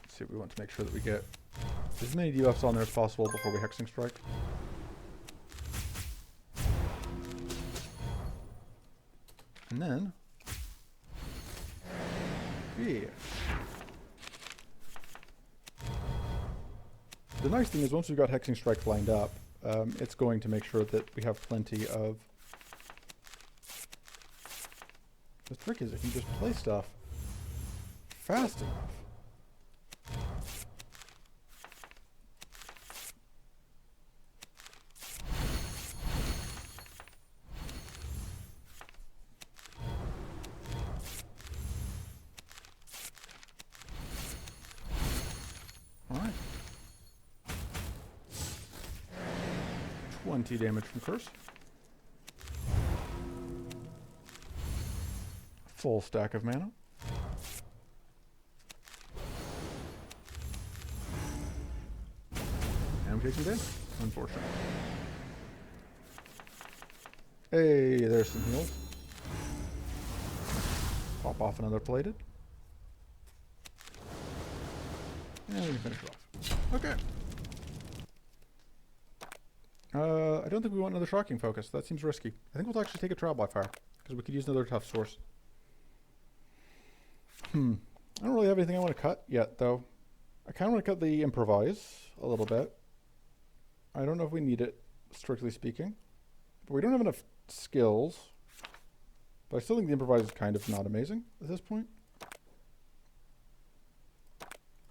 Let's see, we want to make sure that we get as many debuffs on there as possible before we Hexing Strike. And then, yeah. The nice thing is once we've got Hexing Strike lined up, it's going to make sure that we have plenty of... The trick is if you just play stuff fast enough. Alright. 20 damage from Curse. Full stack of mana. And we taking damage. Unfortunate. Hey, there's some heals. Pop off another plated. And we can finish it off. Okay. I don't think we want another shocking focus. That seems risky. I think we'll actually take a trial by fire, because we could use another tough source. I don't really have anything I want to cut yet, though. I kind of want to cut the improvise a little bit. I don't know if we need it, strictly speaking. But we don't have enough skills. But I still think the improvise is kind of not amazing at this point.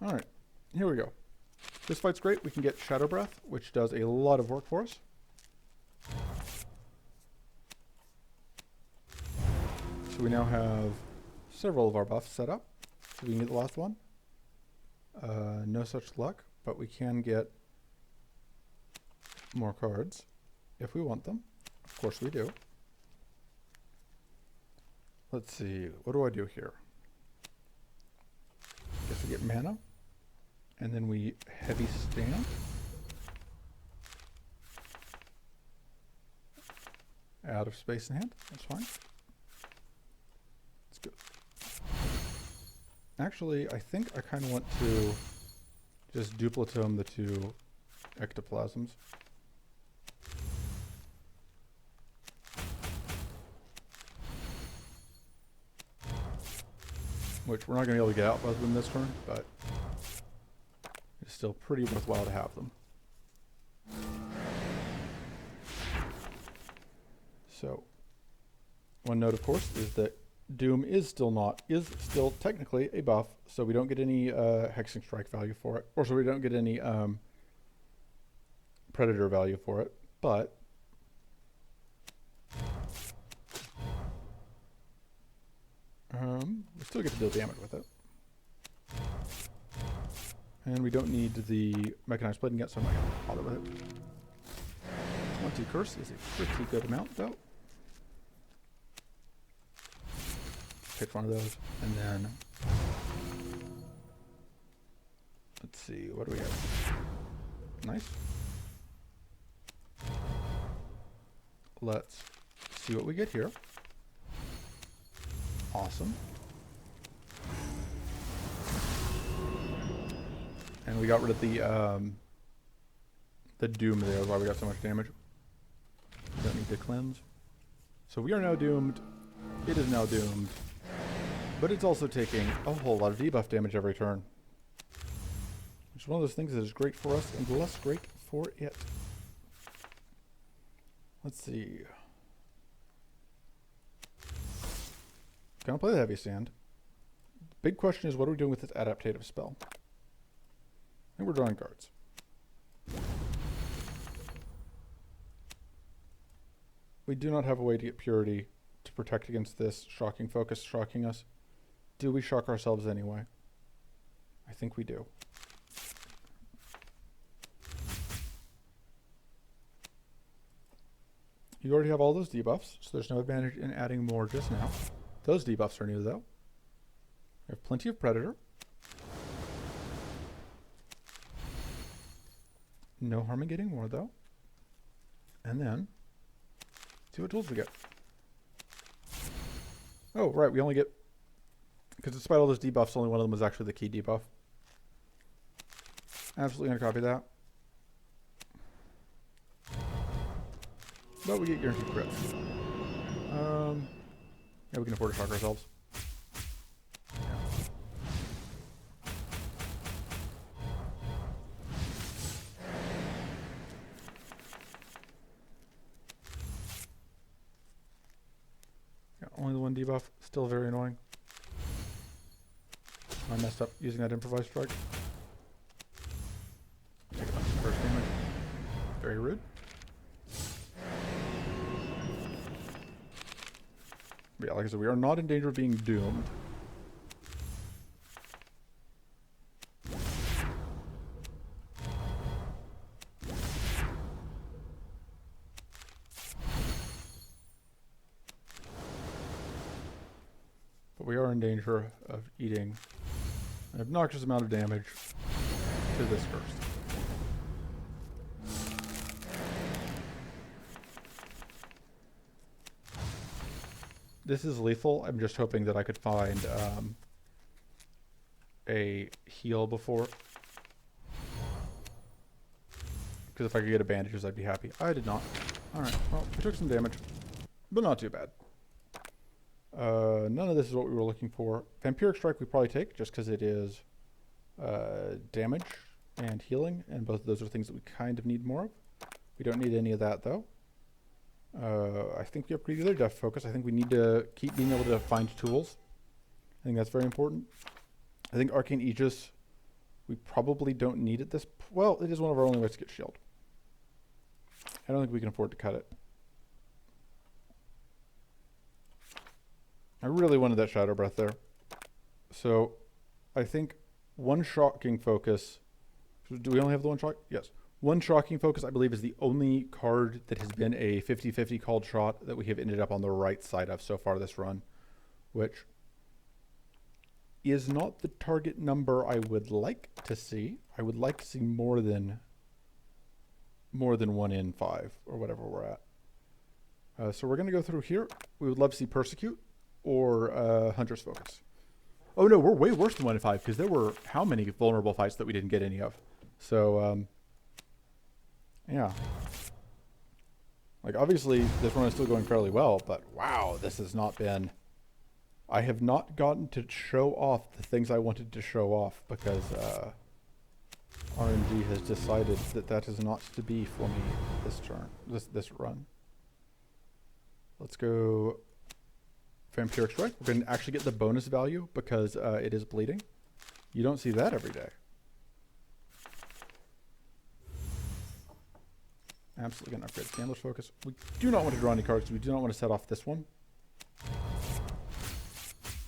Alright, here we go. This fight's great. We can get Shadow Breath, which does a lot of work for us. So we now have several of our buffs set up. So we can get the last one. No such luck, but we can get more cards if we want them. Of course we do. Let's see, what do I do here? Guess we get mana, and then we heavy stand. Out of space in hand, that's fine. Let's go. Actually, I think I kind of want to just duplicitome the two ectoplasms. Which we're not going to be able to get out both of them this turn, but it's still pretty worthwhile to have them. So, one note, of course, is that Doom is still technically a buff, so we don't get any hexing strike value for it, or so we don't get any predator value for it, but we still get to deal damage with it. And we don't need the mechanized plating yet, so I'm not going to bother with it. 20 curse is a pretty good amount, though. Pick one of those, and then let's see, what do we have? Nice. Let's see what we get here. Awesome. And we got rid of the doom there, why we got so much damage. Don't need to cleanse. So we are now doomed. It is now doomed. But it's also taking a whole lot of debuff damage every turn. Which is one of those things that is great for us and less great for it. Let's see. Gonna play the heavy stand. Big question is, what are we doing with this adaptative spell? I think we're drawing cards. We do not have a way to get purity to protect against this shocking focus shocking us. Do we shock ourselves anyway? I think we do. You already have all those debuffs, so there's no advantage in adding more just now. Those debuffs are new, though. We have plenty of Predator. No harm in getting more, though. And then, see what tools we get. Oh, right, we only get... Because despite all those debuffs, only one of them was actually the key debuff. Absolutely gonna copy that. But we get guaranteed crits. Yeah, we can afford to shock ourselves. Yeah, only the one debuff, still very annoying. I messed up using that improvised strike. Take some first damage. Very rude. But yeah, like I said, we are not in danger of being doomed. But we are in danger of eating an obnoxious amount of damage to this first. This is lethal. I'm just hoping that I could find a heal before. Because if I could get a bandages, I'd be happy. I did not. Alright, well, we took some damage. But not too bad. None of this is what we were looking for. Vampiric Strike we probably take, just because it is damage and healing. And both of those are things that we kind of need more of. We don't need any of that, though. I think we upgraded the other Deft Focus. I think we need to keep being able to find tools. I think that's very important. I think Arcane Aegis, we probably don't need at this well, it is one of our only ways to get shield. I don't think we can afford to cut it. I really wanted that Shadow Breath there. So, I think one Shocking Focus... Do we only have the one Shock? Yes. One Shocking Focus, I believe, is the only card that has been a 50-50 called shot that we have ended up on the right side of so far this run. Which is not the target number I would like to see. I would like to see more than 1 in 5, or whatever we're at. So we're going to go through here. We would love to see Persecute or Hunter's Focus. Oh no, we're way worse than 1 in 5, because there were how many vulnerable fights that we didn't get any of. So, yeah. Like, obviously, this run is still going fairly well, but wow, this has not been... I have not gotten to show off the things I wanted to show off, because RNG has decided that that is not to be for me this turn, this run. Let's go Vampiric Strike. We're going to actually get the bonus value because it is bleeding. You don't see that every day. Absolutely going to upgrade Gambler's Focus. We do not want to draw any cards. We do not want to set off this one.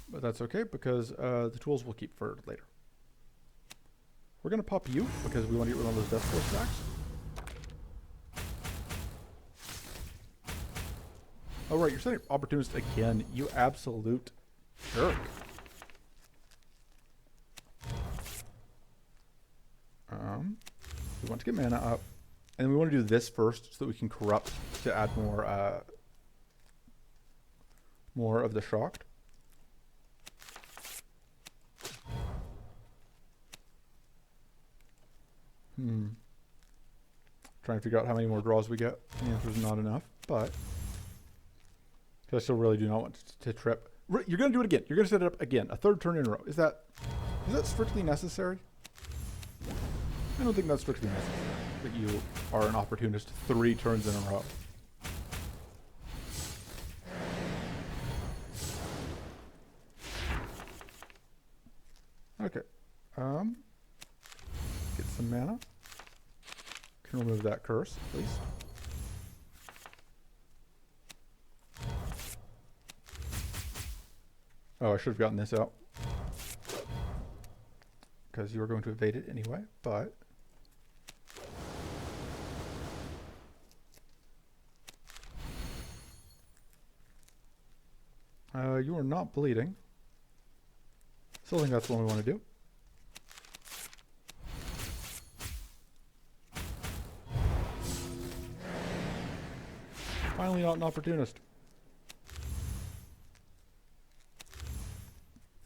But that's okay because the tools we'll keep for later. We're going to pop you because we want to get rid of those Death Force stacks. Oh right, you're setting Opportunist again, you absolute jerk. We want to get mana up. And we want to do this first so that we can corrupt to add more of the shocked. Trying to figure out how many more draws we get. The answer is not enough, but I still really do not want to trip. You're going to do it again. You're going to set it up again, a third turn in a row. Is that strictly necessary? I don't think that's strictly necessary. That you are an opportunist 3 turns in a row. Okay. Get some mana. Can remove that curse, at least. Oh, I should have gotten this out. Because you were going to evade it anyway, but... you are not bleeding. Still think that's the one we want to do. Finally not an opportunist.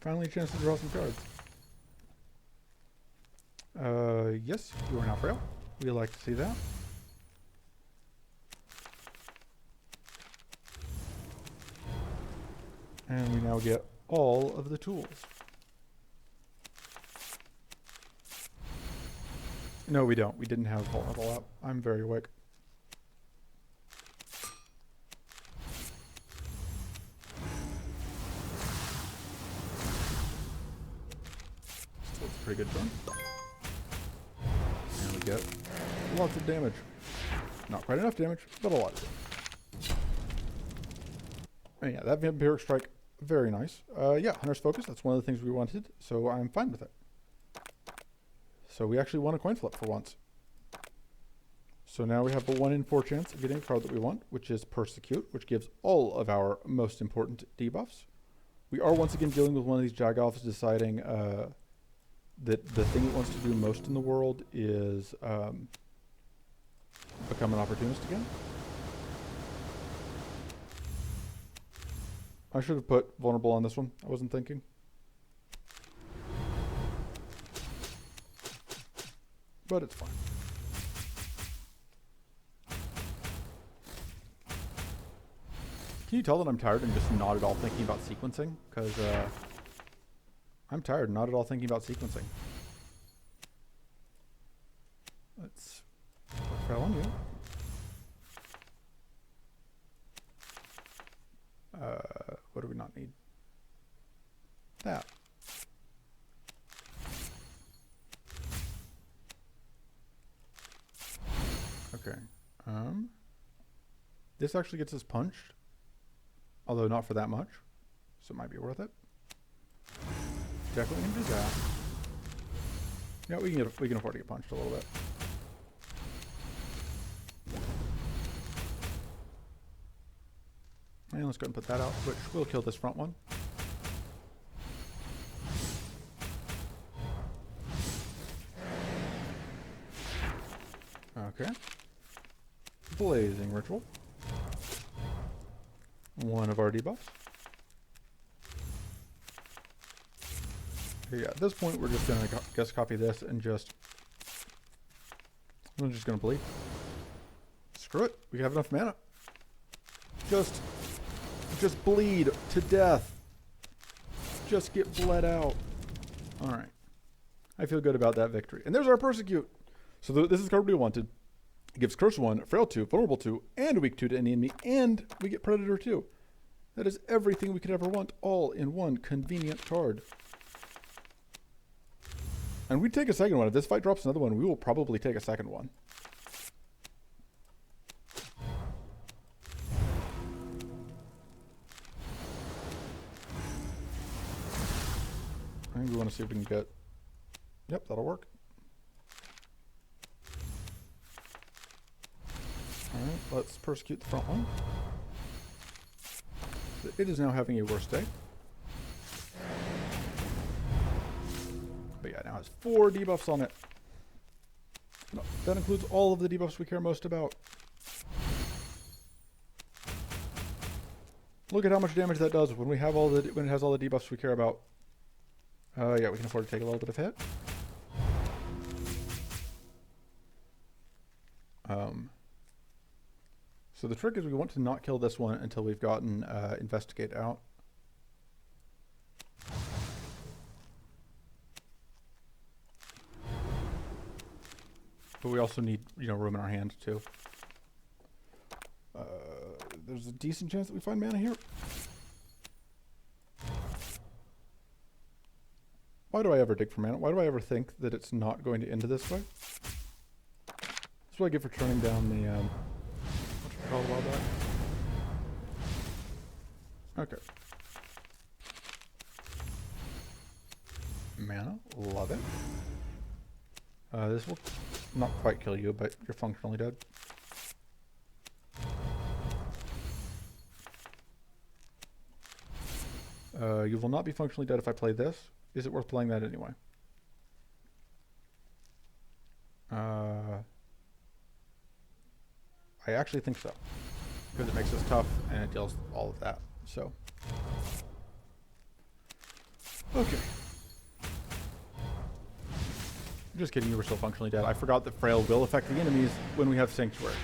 Finally a chance to draw some cards. Yes, you are now frail. We like to see that. And we now get all of the tools. No, we don't. We didn't have vulnerable up. I'm very awake. So it's a pretty good turn. And we get lots of damage. Not quite enough damage, but a lot of damage. And yeah, that Vampiric Strike, very nice. Yeah, Hunter's Focus, that's one of the things we wanted, so I'm fine with it. So we actually won a coin flip for once. So now we have a 1 in 4 chance of getting a card that we want, which is Persecute, which gives all of our most important debuffs. We are once again dealing with one of these Jagoffs deciding that the thing it wants to do most in the world is become an opportunist again. I should have put vulnerable on this one. I wasn't thinking. But it's fine. Can you tell that I'm tired and just not at all thinking about sequencing? Because I'm tired, not at all thinking about sequencing. Let's put Frel on you. What do we not need? That. Okay. This actually gets us punched, although not for that much, so it might be worth it. Definitely gonna do that. Yeah, we can afford to get punched a little bit. And let's go and put that out, which will kill this front one. Okay. Blazing Ritual. One of our debuffs. Okay, yeah, at this point we're just gonna guess copy this and just... I'm just gonna bleed. Screw it, we have enough mana. Just bleed to death. Just get bled out. Alright. I feel good about that victory. And there's our Persecute. So this is card we wanted. It gives Curse 1, Frail 2, Vulnerable 2, and Weak 2 to any enemy, and we get Predator 2. That is everything we could ever want, all in one convenient card. And we take a second one. If this fight drops another one, we will probably take a second one. I think we want to see if we can get... Yep, that'll work. Alright, let's persecute the front one. It is now having a worse day. But yeah, now it has 4 debuffs on it. No, that includes all of the debuffs we care most about. Look at how much damage that does when we have when it has all the debuffs we care about. Yeah, we can afford to take a little bit of hit. So the trick is we want to not kill this one until we've gotten Investigate out. But we also need, room in our hand too. There's a decent chance that we find mana here. Why do I ever dig for mana? Why do I ever think that it's not going to end this way? That's what I get for turning down the, what's it called a while back? Okay. Mana, love it. This will not quite kill you, but you're functionally dead. You will not be functionally dead if I play this. Is it worth playing that anyway? I actually think so. Because it makes us tough and it deals all of that. So. Okay. Just kidding, you were still functionally dead. I forgot that Frail will affect the enemies when we have Sanctuary.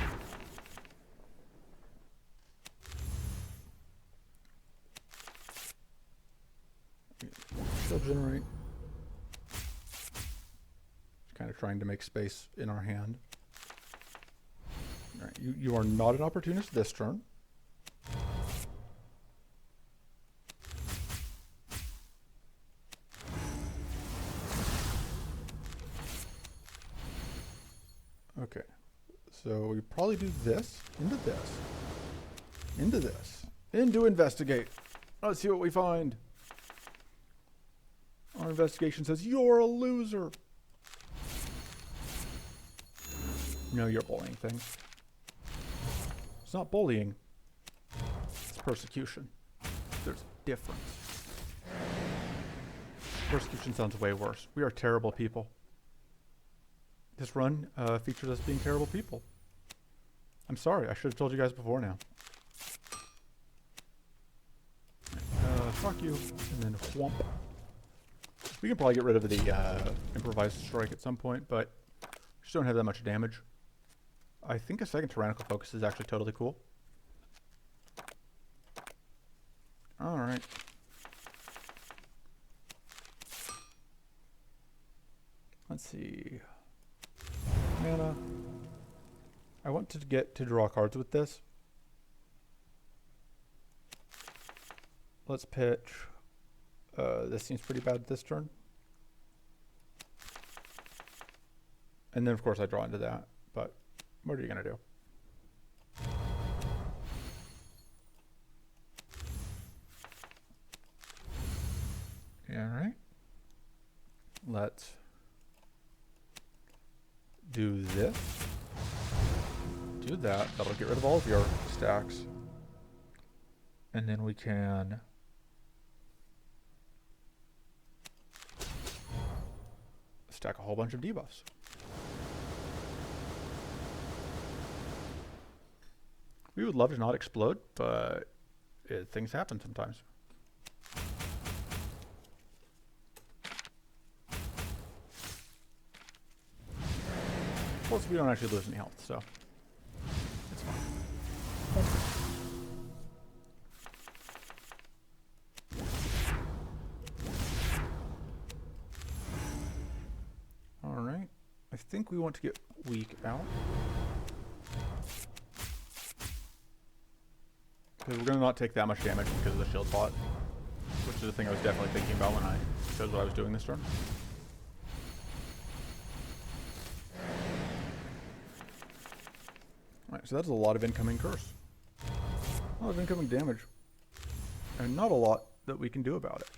Still generate. Just kind of trying to make space in our hand. All right, you are not an opportunist this turn. Okay, so we probably do this, into this, into this, into Investigate. Let's see what we find. Our investigation says, you're a loser. No, you're bullying things. It's not bullying. It's persecution. There's a difference. Persecution sounds way worse. We are terrible people. This run features us being terrible people. I'm sorry. I should have told you guys before now. Fuck you. And then whomp. We can probably get rid of the improvised strike at some point, but just don't have that much damage. I think a second tyrannical focus is actually totally cool. Alright. Let's see. Mana. I want to get to draw cards with this. Let's pitch. This seems pretty bad this turn. And then of course I draw into that, but what are you gonna do? Alright. Let's do this. Do that. That'll get rid of all of your stacks. And then we can stack a whole bunch of debuffs. We would love to not explode, but things happen sometimes. Plus, we don't actually lose any health, so it's fine. All right. I think we want to get weak out. Because we're going to not take that much damage because of the shield bot, which is the thing I was definitely thinking about when I chose what I was doing this turn. Alright, so that's a lot of incoming curse. A lot of incoming damage. And not a lot that we can do about it.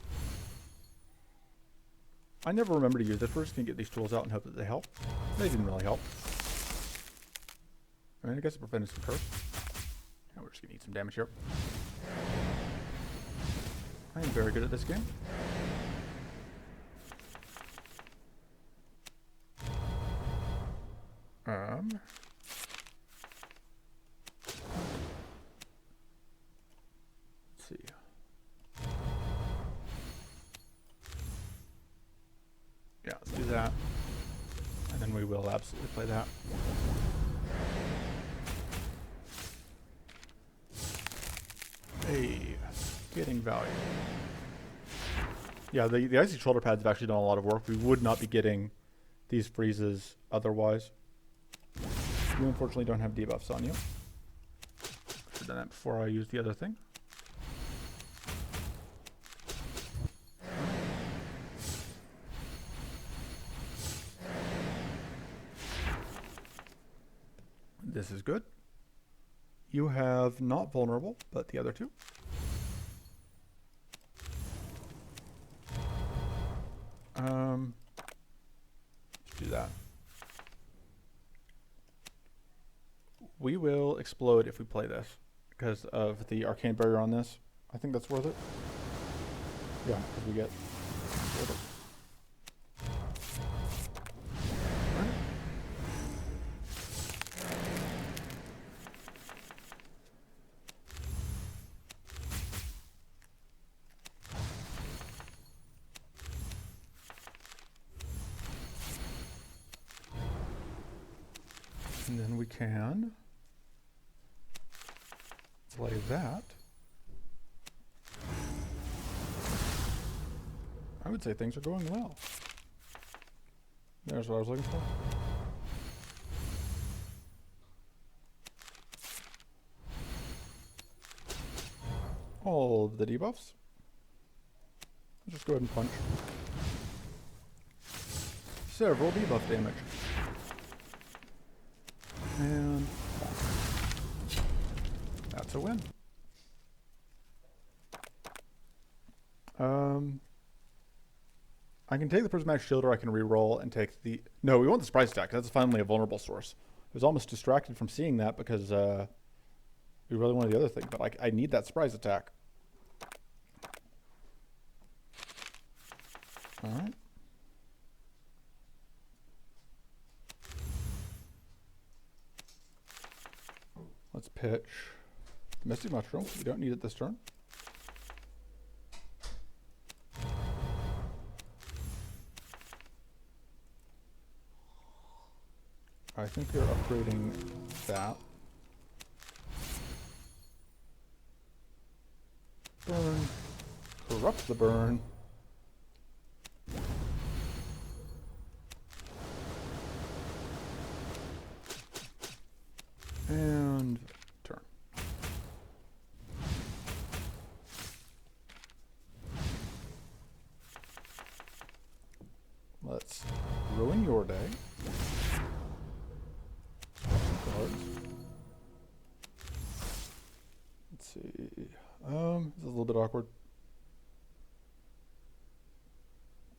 I never remember to use this. We're just going to get these tools out and hope that they help. They didn't really help. I mean, I guess it prevented some curse. Now we're just going to eat some damage here. I am very good at this game. Let's see. Yeah, let's do that. And then we will absolutely play that. Hey, getting value. Yeah, the icy shoulder pads have actually done a lot of work. We would not be getting these freezes otherwise. You unfortunately don't have debuffs on you. Should have done that before I used the other thing. This is good. You have not vulnerable, but the other two. Let's do that. We will explode if we play this because of the arcane barrier on this. I think that's worth it. Yeah, because we get exploded. And then we can play that. I would say things are going well. There's what I was looking for. All of the debuffs. Let's just go ahead and punch. Several debuff damage. And that's a win. I can take the Prismatic Shield or I can reroll and take the... No, we want the surprise attack. That's finally a vulnerable source. I was almost distracted from seeing that because we really wanted the other thing, but I need that surprise attack. All right. Let's pitch Mystic Mushroom. We don't need it this turn. I think you're upgrading that. Burn. Corrupt the burn. And turn. Let's ruin your day. Cards. Let's see. This is a little bit awkward.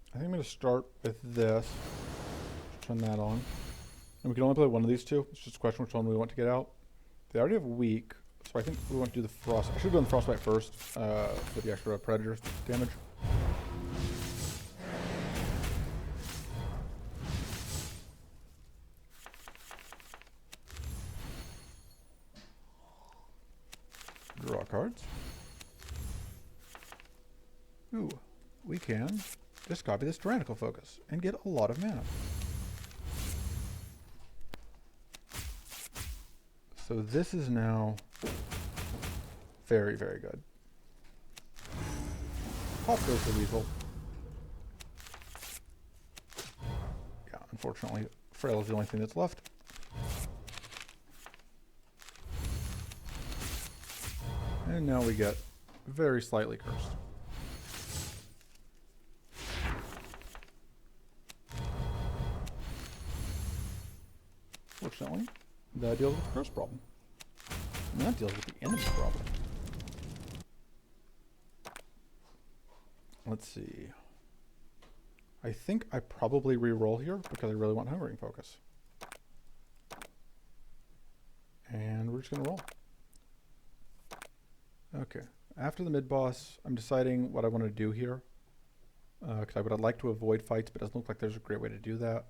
I think I'm going to start with this. Turn that on. And we can only play one of these two. It's just a question which one we want to get out. They already have weak, so I think we want to do the frost. I should have done the frostbite first for the extra predator damage. Draw cards. Ooh, we can just copy this Tyrannical Focus and get a lot of mana. So this is now very, very good. Pop goes the Weasel. Yeah, unfortunately, Frail is the only thing that's left. And now we get very slightly cursed. Fortunately, that deals with the curse problem. And that deals with the enemy problem. Let's see. I think I probably re-roll here because I really want Hungering Focus. And we're just going to roll. Okay. After the mid-boss, I'm deciding what I want to do here. Because I would like to avoid fights, but it doesn't look like there's a great way to do that.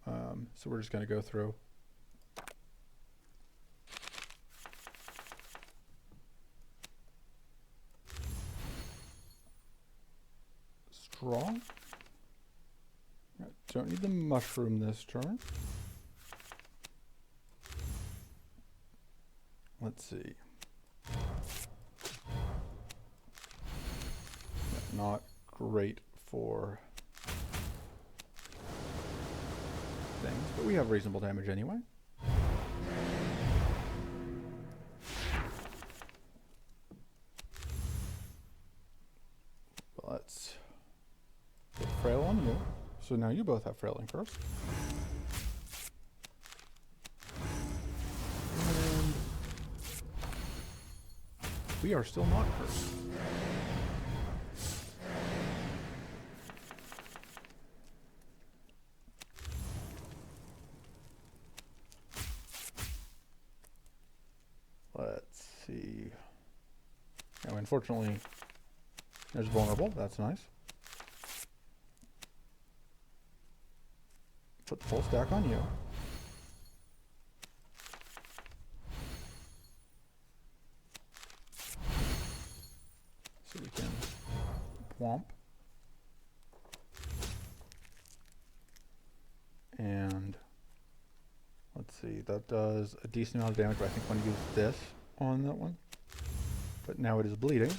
So we're just going to go through. Strong. Don't need the mushroom this turn. Let's see. Not great for things, but we have reasonable damage anyway. Let's put Frail on you. So now you both have Frailing first. And we are still not cursed. Let's see. Now, unfortunately, there's vulnerable. That's nice. Put the full stack on you. So we can whomp. And let's see, that does a decent amount of damage, but I think I'm going to use this on that one. But now it is bleeding,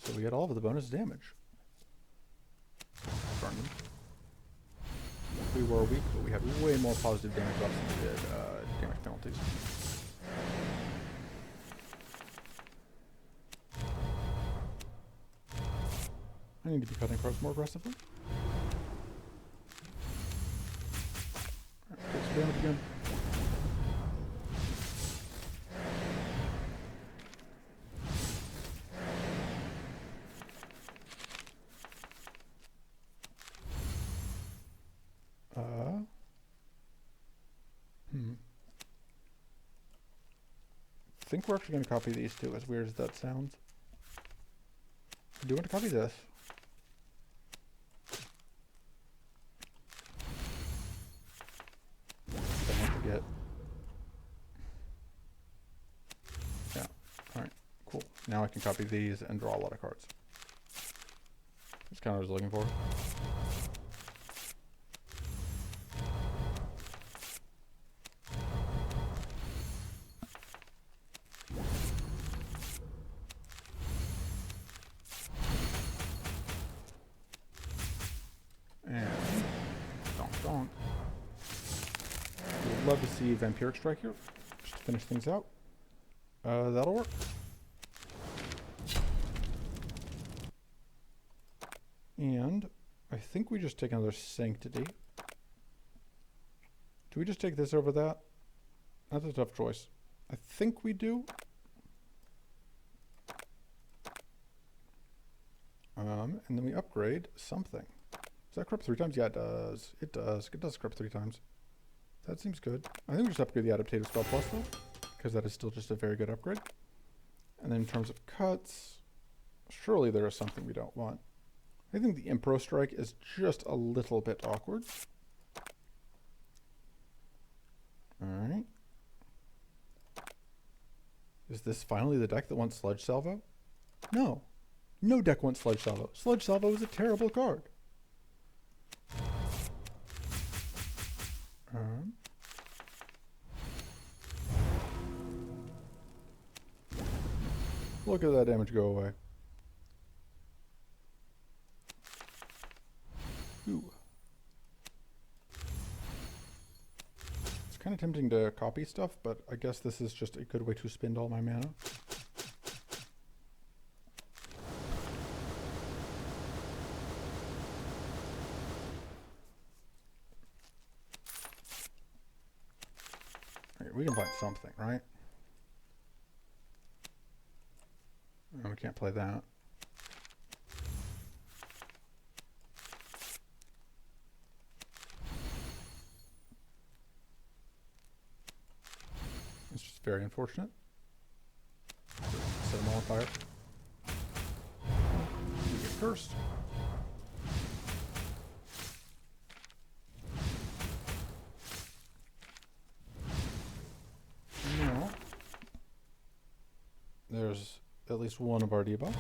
so we get all of the bonus damage. Burn them. We were weak, but we had way more positive damage buffs than we did damage penalties. I need to be cutting cards more aggressively. Alright, take some damage again. I think we're actually going to copy these two, as weird as that sounds. I do want to copy this. I want to get... Yeah, alright, cool. Now I can copy these and draw a lot of cards. That's kind of what I was looking for. would love to see Vampiric Strike here, just to finish things out. That'll work. And I think we just take another Sanctity. Do we just take this over that? That's a tough choice. I think we do. And then we upgrade something. Does that corrupt 3 times? Yeah, it does. It does. It does corrupt 3 times. That seems good. I think we just upgrade the Adaptative Spell Plus though, because that is still just a very good upgrade. And then in terms of cuts, surely there is something we don't want. I think the Impro Strike is just a little bit awkward. Alright. Is this finally the deck that wants Sludge Salvo? No. No deck wants Sludge Salvo. Sludge Salvo is a terrible card. Look at that damage go away. Ooh. It's kind of tempting to copy stuff, but I guess this is just a good way to spend all my mana. We can find something, right? No, we can't play that. It's just very unfortunate. Set them all on fire. We get cursed. Now, there's at least one of our debuffs.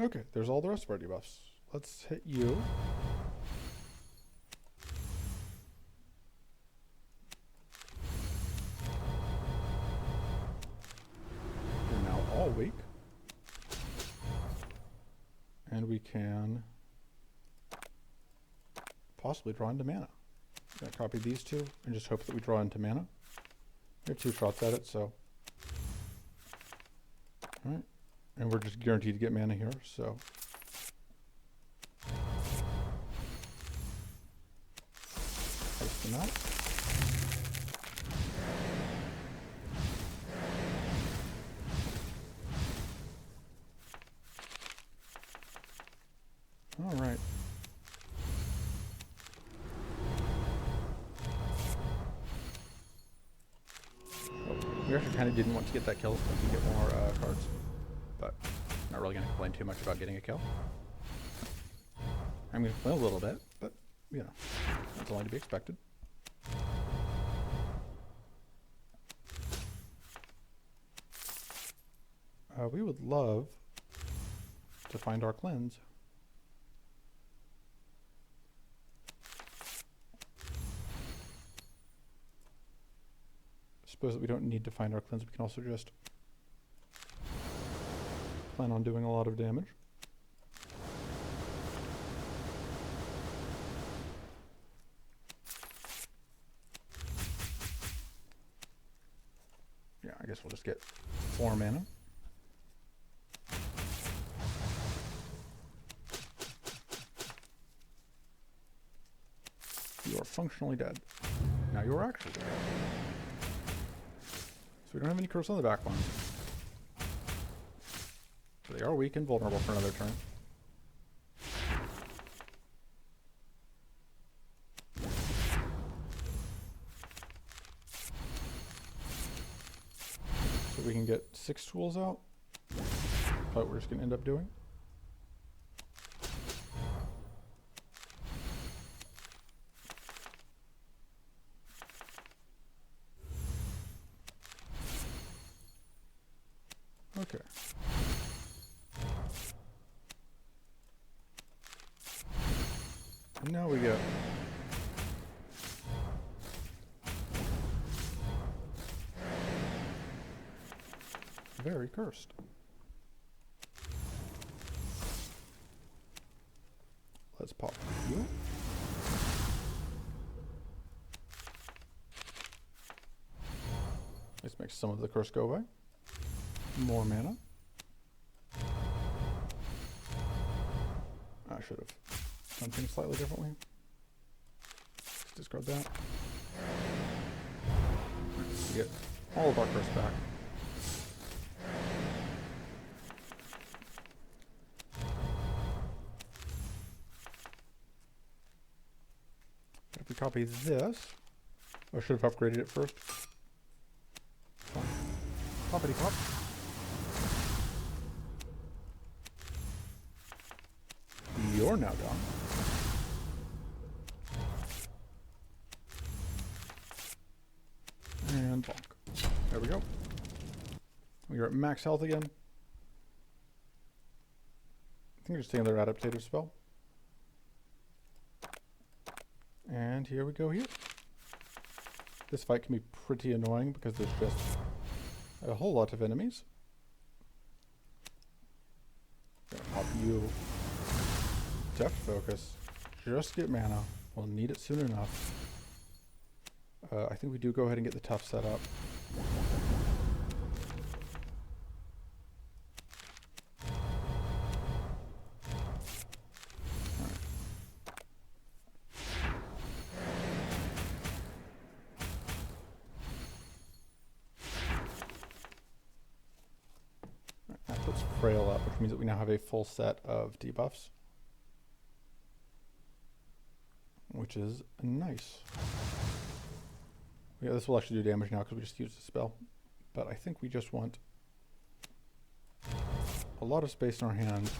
Okay, there's all the rest of our debuffs. Let's hit you. You're now all weak. And we can possibly draw into mana. I'm going to copy these two and just hope that we draw into mana. We have 2 shots at it, so. Alright. And we're just guaranteed to get mana here, so. Place them out. Alright. We actually kind of didn't want to get that kill so we could get more cards, but not really going to complain too much about getting a kill. I'm going to complain a little bit, but you know, that's only to be expected. We would love to find our cleanse. Suppose that we don't need to find our cleanse. We can also just plan on doing a lot of damage. Yeah, I guess we'll just get 4 mana. You are functionally dead. Now you are actually dead. So we don't have any curse on the back one. So they are weak and vulnerable for another turn. So we can get 6 tools out. But we're just going to end up doing. Okay. And now we get very cursed. Let's make some of the curse go away. More mana. I should have done things slightly differently. Let's discard that. We get all of our curse back. If we copy this, I should have upgraded it first. Poppity pop. You're now done. And bonk. There we go. We are at max health again. I think we're just taking another adaptative spell. And here we go here. This fight can be pretty annoying because there's just a whole lot of enemies. Gonna pop you. Depth focus. Just get mana. We'll need it soon enough. I think we do go ahead and get the tough set up. That puts Frail up, which means that we now have a full set of debuffs. Which is nice. Yeah, this will actually do damage now because we just used the spell. But I think we just want a lot of space in our hand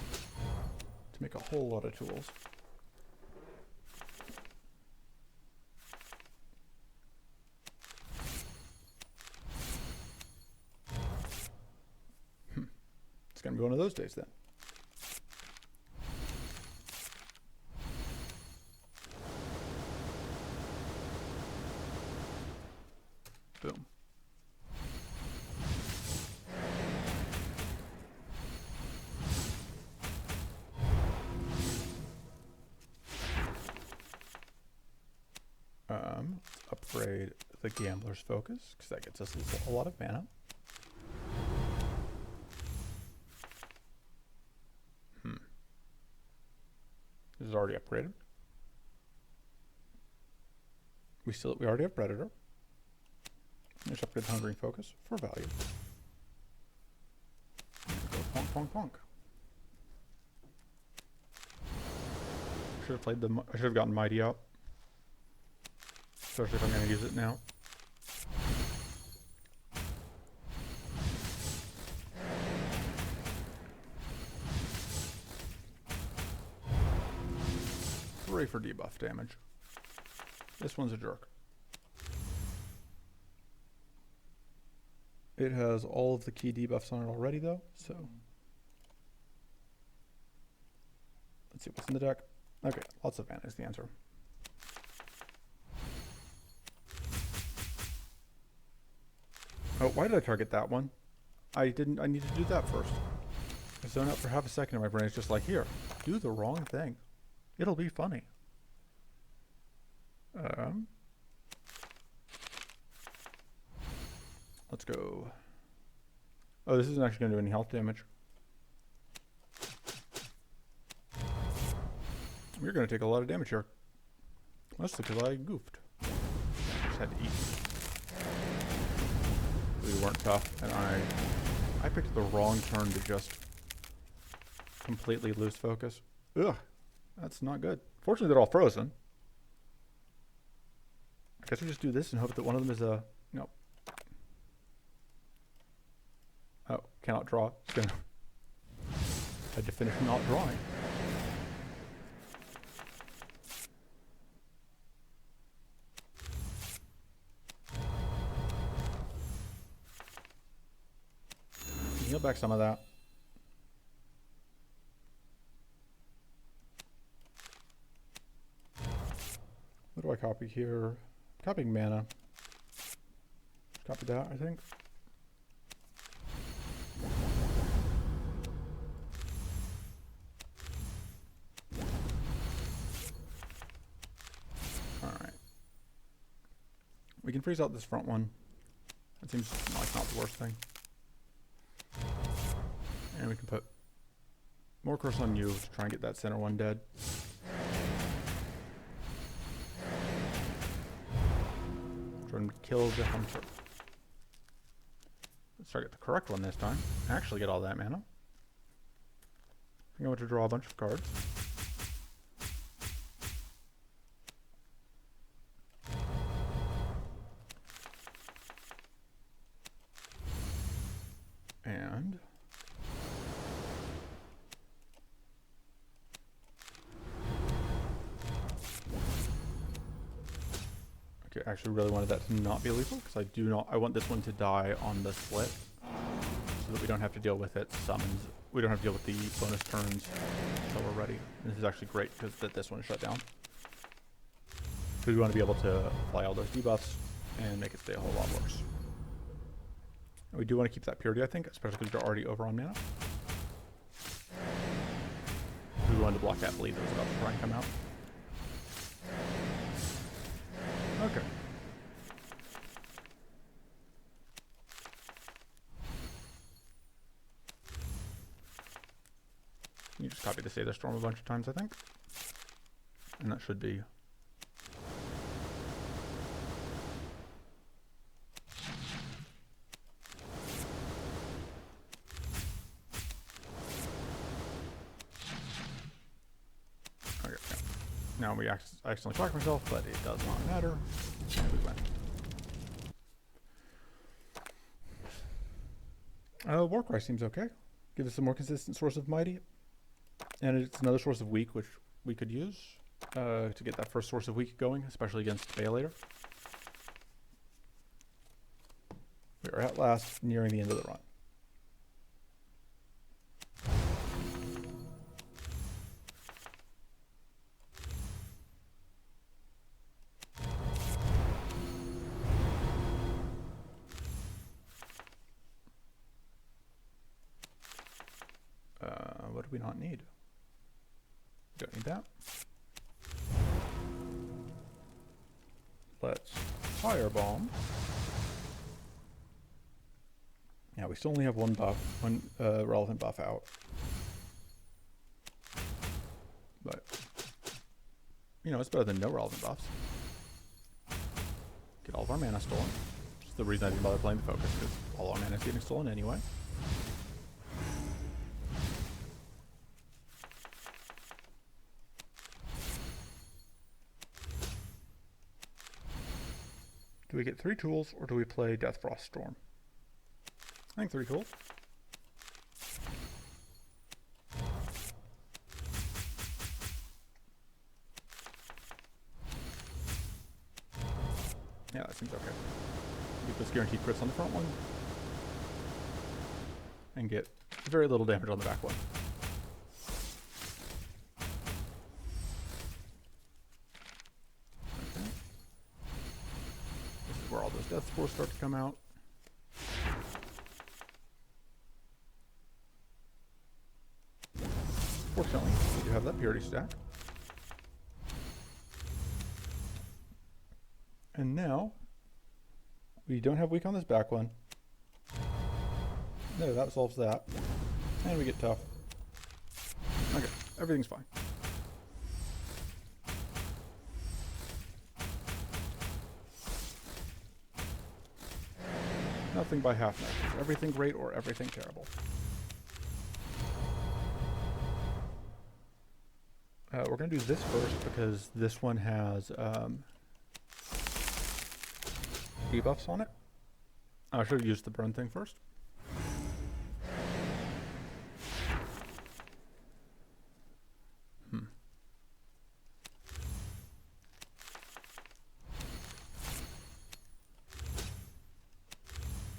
to make a whole lot of tools. It's going to be one of those days then. Boom. Let's upgrade the Gambler's Focus, because that gets us a lot of mana. This is already upgraded. We already have Predator. Let's upgrade the Hungering Focus for value. Go ponk, ponk, ponk. Should have played I should have gotten Mighty out. Especially if I'm going to use it now. Hooray for debuff damage. This one's a jerk. It has all of the key debuffs on it already, though, so. Let's see what's in the deck. Okay, lots of mana is the answer. Oh, why did I target that one? I didn't, I need to do that first. I zone out for half a second and my brain is just like, here, do the wrong thing. It'll be funny. Let's go. Oh, this isn't actually going to do any health damage. We're going to take a lot of damage here. That's because I goofed. Just had to eat. We weren't tough, and I picked the wrong turn to just completely lose focus. Ugh, that's not good. Fortunately, they're all frozen. I guess we just do this and hope that one of them is a... No. Oh, cannot draw. It's gonna... I had to finish not drawing. Heal back some of that. What do I copy here? Copying mana. Copy that, I think. Alright. We can freeze out this front one. That seems like not the worst thing. And we can put more curse on you to try and get that center one dead. Try and kill the hunter. Let's try to get the correct one this time. Actually get all that mana. I think I want to draw a bunch of cards. And okay, I actually really wanted that to not be lethal because I want this one to die on the split so that we don't have to deal with its summons. We don't have to deal with the bonus turns until we're ready. And this is actually great because this one is shut down. Because we want to be able to apply all those debuffs and make it stay a whole lot worse. And we do want to keep that purity, I think, especially because you're already over on mana. We wanted to block that bleed that was about to try and come out. Okay. You just copy the Aether Storm a bunch of times, I think. And that should be... Okay, yeah. Now I accidentally clocked myself, but it does not matter. And we win. Warcry seems okay. Gives us a more consistent source of mighty. And it's another source of weak, which we could use to get that first source of weak going, especially against Baelator. We are at last nearing the end of the run. What do we not need? Don't need that. Let's firebomb. Yeah, we still only have one relevant buff out. But, you know, it's better than no relevant buffs. Get all of our mana stolen. Which is the reason I didn't bother playing the focus, because all our mana is getting stolen anyway. Do we get 3 tools, or do we play Deathfrost Storm? I think 3 tools. Yeah, that seems okay. Get those guaranteed crits on the front one. And get very little damage on the back one. Okay. This is where all those death spores start to come out. Fortunately, we do have that purity stack. And now, we don't have weak on this back one. No, that solves that. And we get tough. Okay, everything's fine. Nothing by half measures. Everything great or everything terrible. We're going to do this first because this one has debuffs on it. I should have used the burn thing first.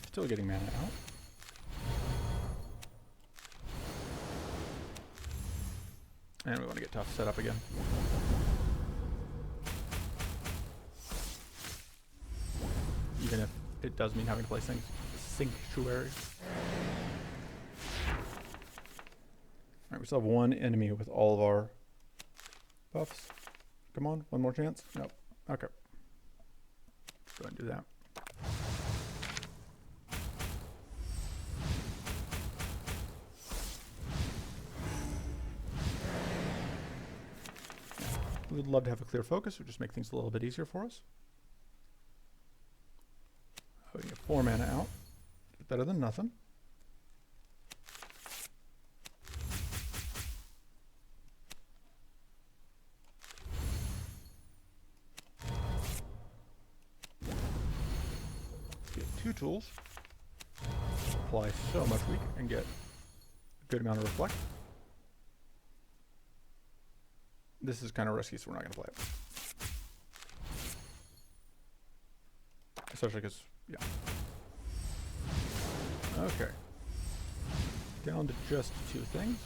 Still getting mana out. And we want to get tough set up again. Even if it does mean having to play Sanctuary. Alright, we still have one enemy with all of our buffs. Come on, one more chance? Nope. Okay. Let's go ahead and do that. We would love to have a clear focus. It would just make things a little bit easier for us. Oh, you get 4 mana out. It's better than nothing. Get 2 tools. Apply so much weak and get a good amount of reflect. This is kind of risky, so we're not going to play it. Especially because, yeah. Okay. Down to just 2 things.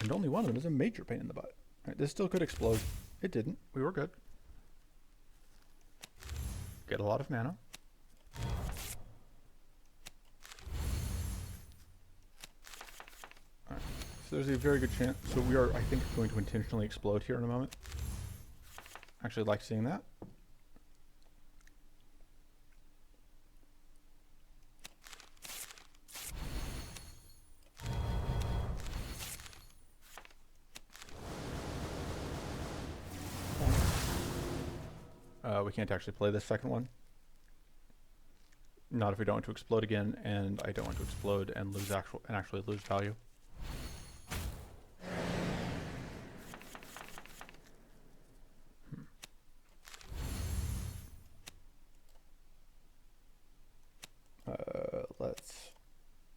And only one of them is a major pain in the butt. Right, this still could explode. It didn't. We were good. Get a lot of mana. Alright. So there's a very good chance. So we are, I think, going to intentionally explode here in a moment. Actually like seeing that. We can't actually play this second one. Not if we don't want to explode again, and I don't want to explode and lose actually lose value. Let's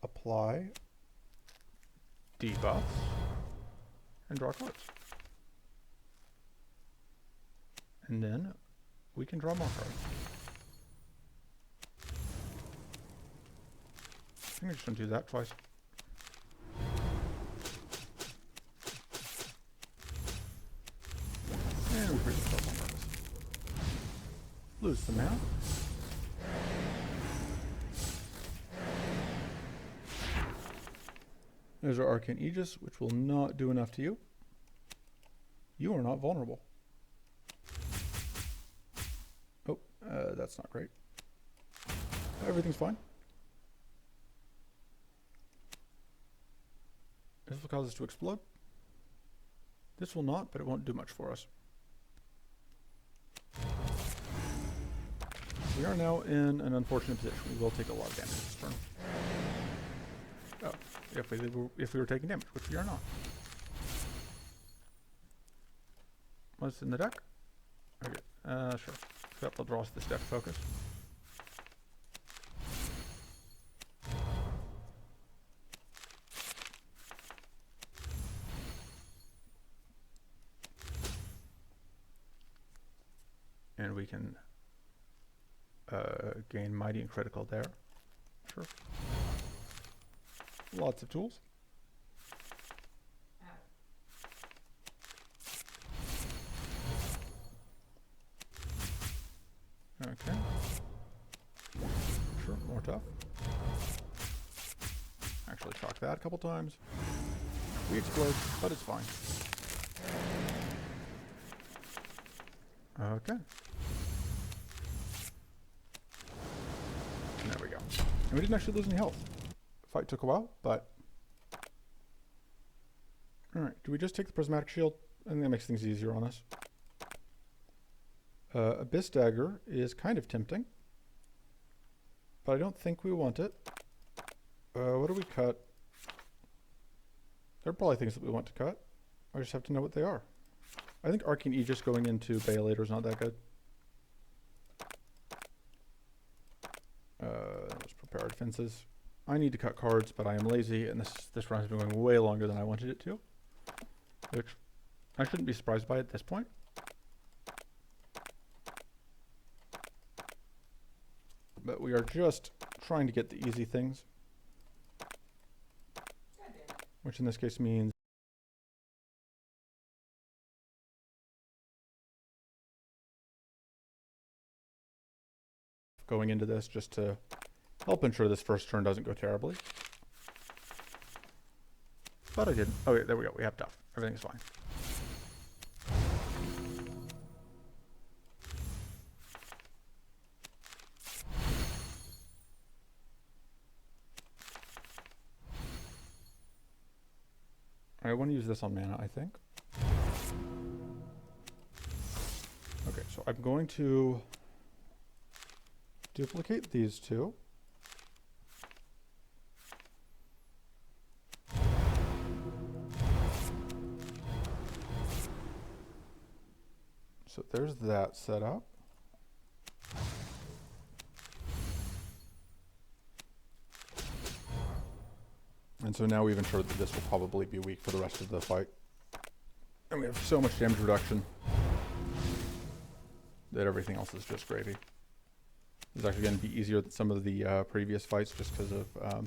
apply debuffs and draw cards. And then we can draw more cards. I think I just want to do that twice. And we create the spell on purpose. Lose some mana. There's our Arcane Aegis, which will not do enough to you. You are not vulnerable. Oh, that's not great. Everything's fine. This will cause us to explode. This will not, but it won't do much for us. We are now in an unfortunate position. We will take a lot of damage this turn. Oh, if we were taking damage, which we are not. What's in the deck? Okay, sure. Yep, they'll draw us this deck focus. And we can gain mighty and critical there. Sure. Lots of tools. Okay. Sure, more tough. Actually chalk that a couple times. We explode, but it's fine. Okay. And there we go. And we didn't actually lose any health. Fight took a while, but... Alright, do we just take the Prismatic Shield? I think that makes things easier on us. Abyss Dagger is kind of tempting, but I don't think we want it. What do we cut? There are probably things that we want to cut. I just have to know what they are. I think Arcane Aegis going into Baelator is not that good. Let's prepare our defenses. I need to cut cards, but I am lazy, and this run has been going way longer than I wanted it to, which I shouldn't be surprised by at this point. But we are just trying to get the easy things, which in this case means going into this just to help ensure this first turn doesn't go terribly. But I didn't. Okay, there we go. We have tough. Everything's fine. I want to use this on mana, I think. Okay, so I'm going to duplicate these two. So there's that set up. And so now we've ensured that this will probably be weak for the rest of the fight. And we have so much damage reduction that everything else is just gravy. It's actually going to be easier than some of the previous fights just because of the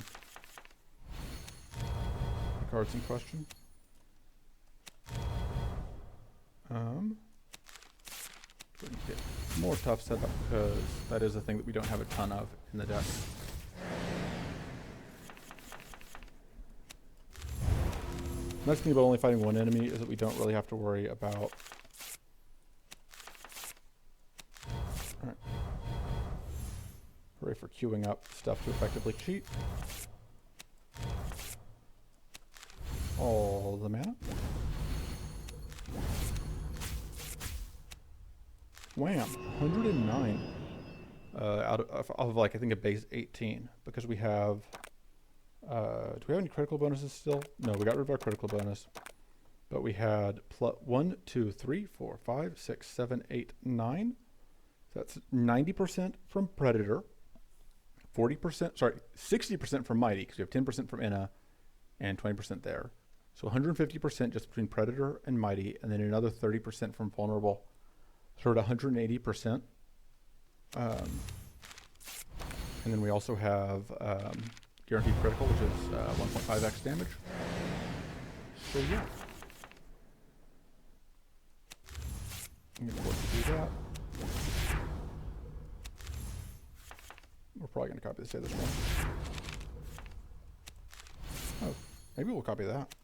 cards in question. Go ahead and get more tough setup because that is a thing that we don't have a ton of in the deck. The nice thing about only fighting one enemy is that we don't really have to worry about... Alright. Hooray for queuing up stuff to effectively cheat. All the mana. Wham! 109. Out of like, I think a base 18. Because we have... do we have any critical bonuses still? No, we got rid of our critical bonus. But we had 1, 2, 3, 4, 5, 6, 7, 8, 9. So that's 90% from Predator. 40%, sorry, 60% from Mighty, because we have 10% from Inna and 20% there. So 150% just between Predator and Mighty, and then another 30% from Vulnerable. So we're at 180%. And then we also have guaranteed critical, which is 1.5x damage. So yeah. I'm going to work to do that. We're probably going to copy this other one. Oh, maybe we'll copy that.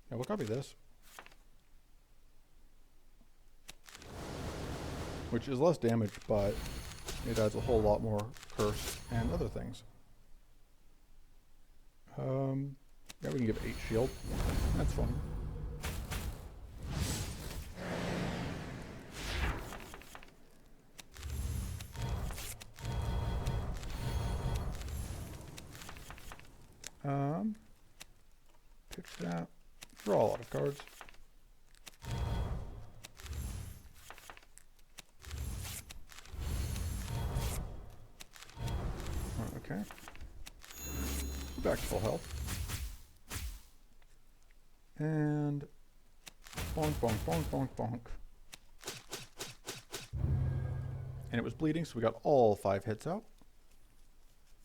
Yeah, we'll copy this. Which is less damage, but it adds a whole lot more curse and other things. Yeah, we can give 8 shield. That's fine. Pitch that. Draw a lot of cards. Okay. Back to full health. And bonk, bonk, bonk, bonk, bonk. And it was bleeding, so we got all 5 hits out.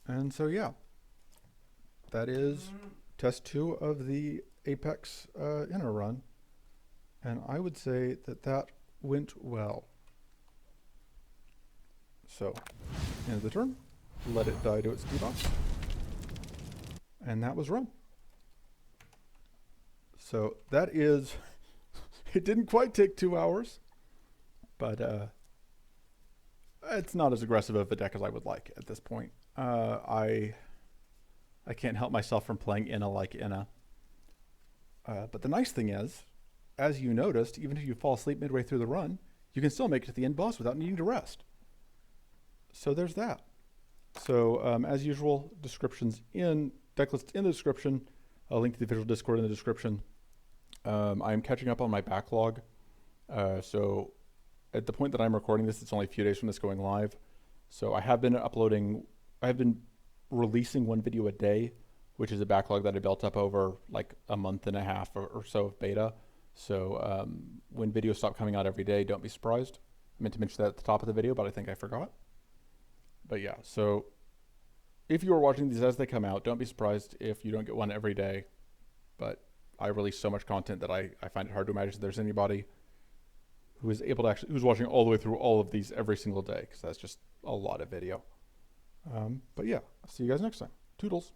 And so yeah, that is test 2 of the Apex Inner run. And I would say that that went well. So, end of the turn. Let it die to its debuff. And that was run. So that is, it didn't quite take 2 hours, but it's not as aggressive of a deck as I would like at this point. I can't help myself from playing Inna like Inna. But the nice thing is, as you noticed, even if you fall asleep midway through the run, you can still make it to the end boss without needing to rest. So there's that. So as usual, descriptions in, deck lists in the description. I'll link to the official Discord in the description. I am catching up on my backlog. So at the point that I'm recording this, it's only a few days from this going live. So I have been releasing 1 video a day, which is a backlog that I built up over like a month and a half or so of beta. So when videos stop coming out every day, don't be surprised. I meant to mention that at the top of the video, but I think I forgot. But yeah, so if you are watching these as they come out, don't be surprised if you don't get one every day. But I release so much content that I find it hard to imagine there's anybody who is able to actually, who's watching all the way through all of these every single day, because that's just a lot of video. But yeah, I'll see you guys next time. Toodles.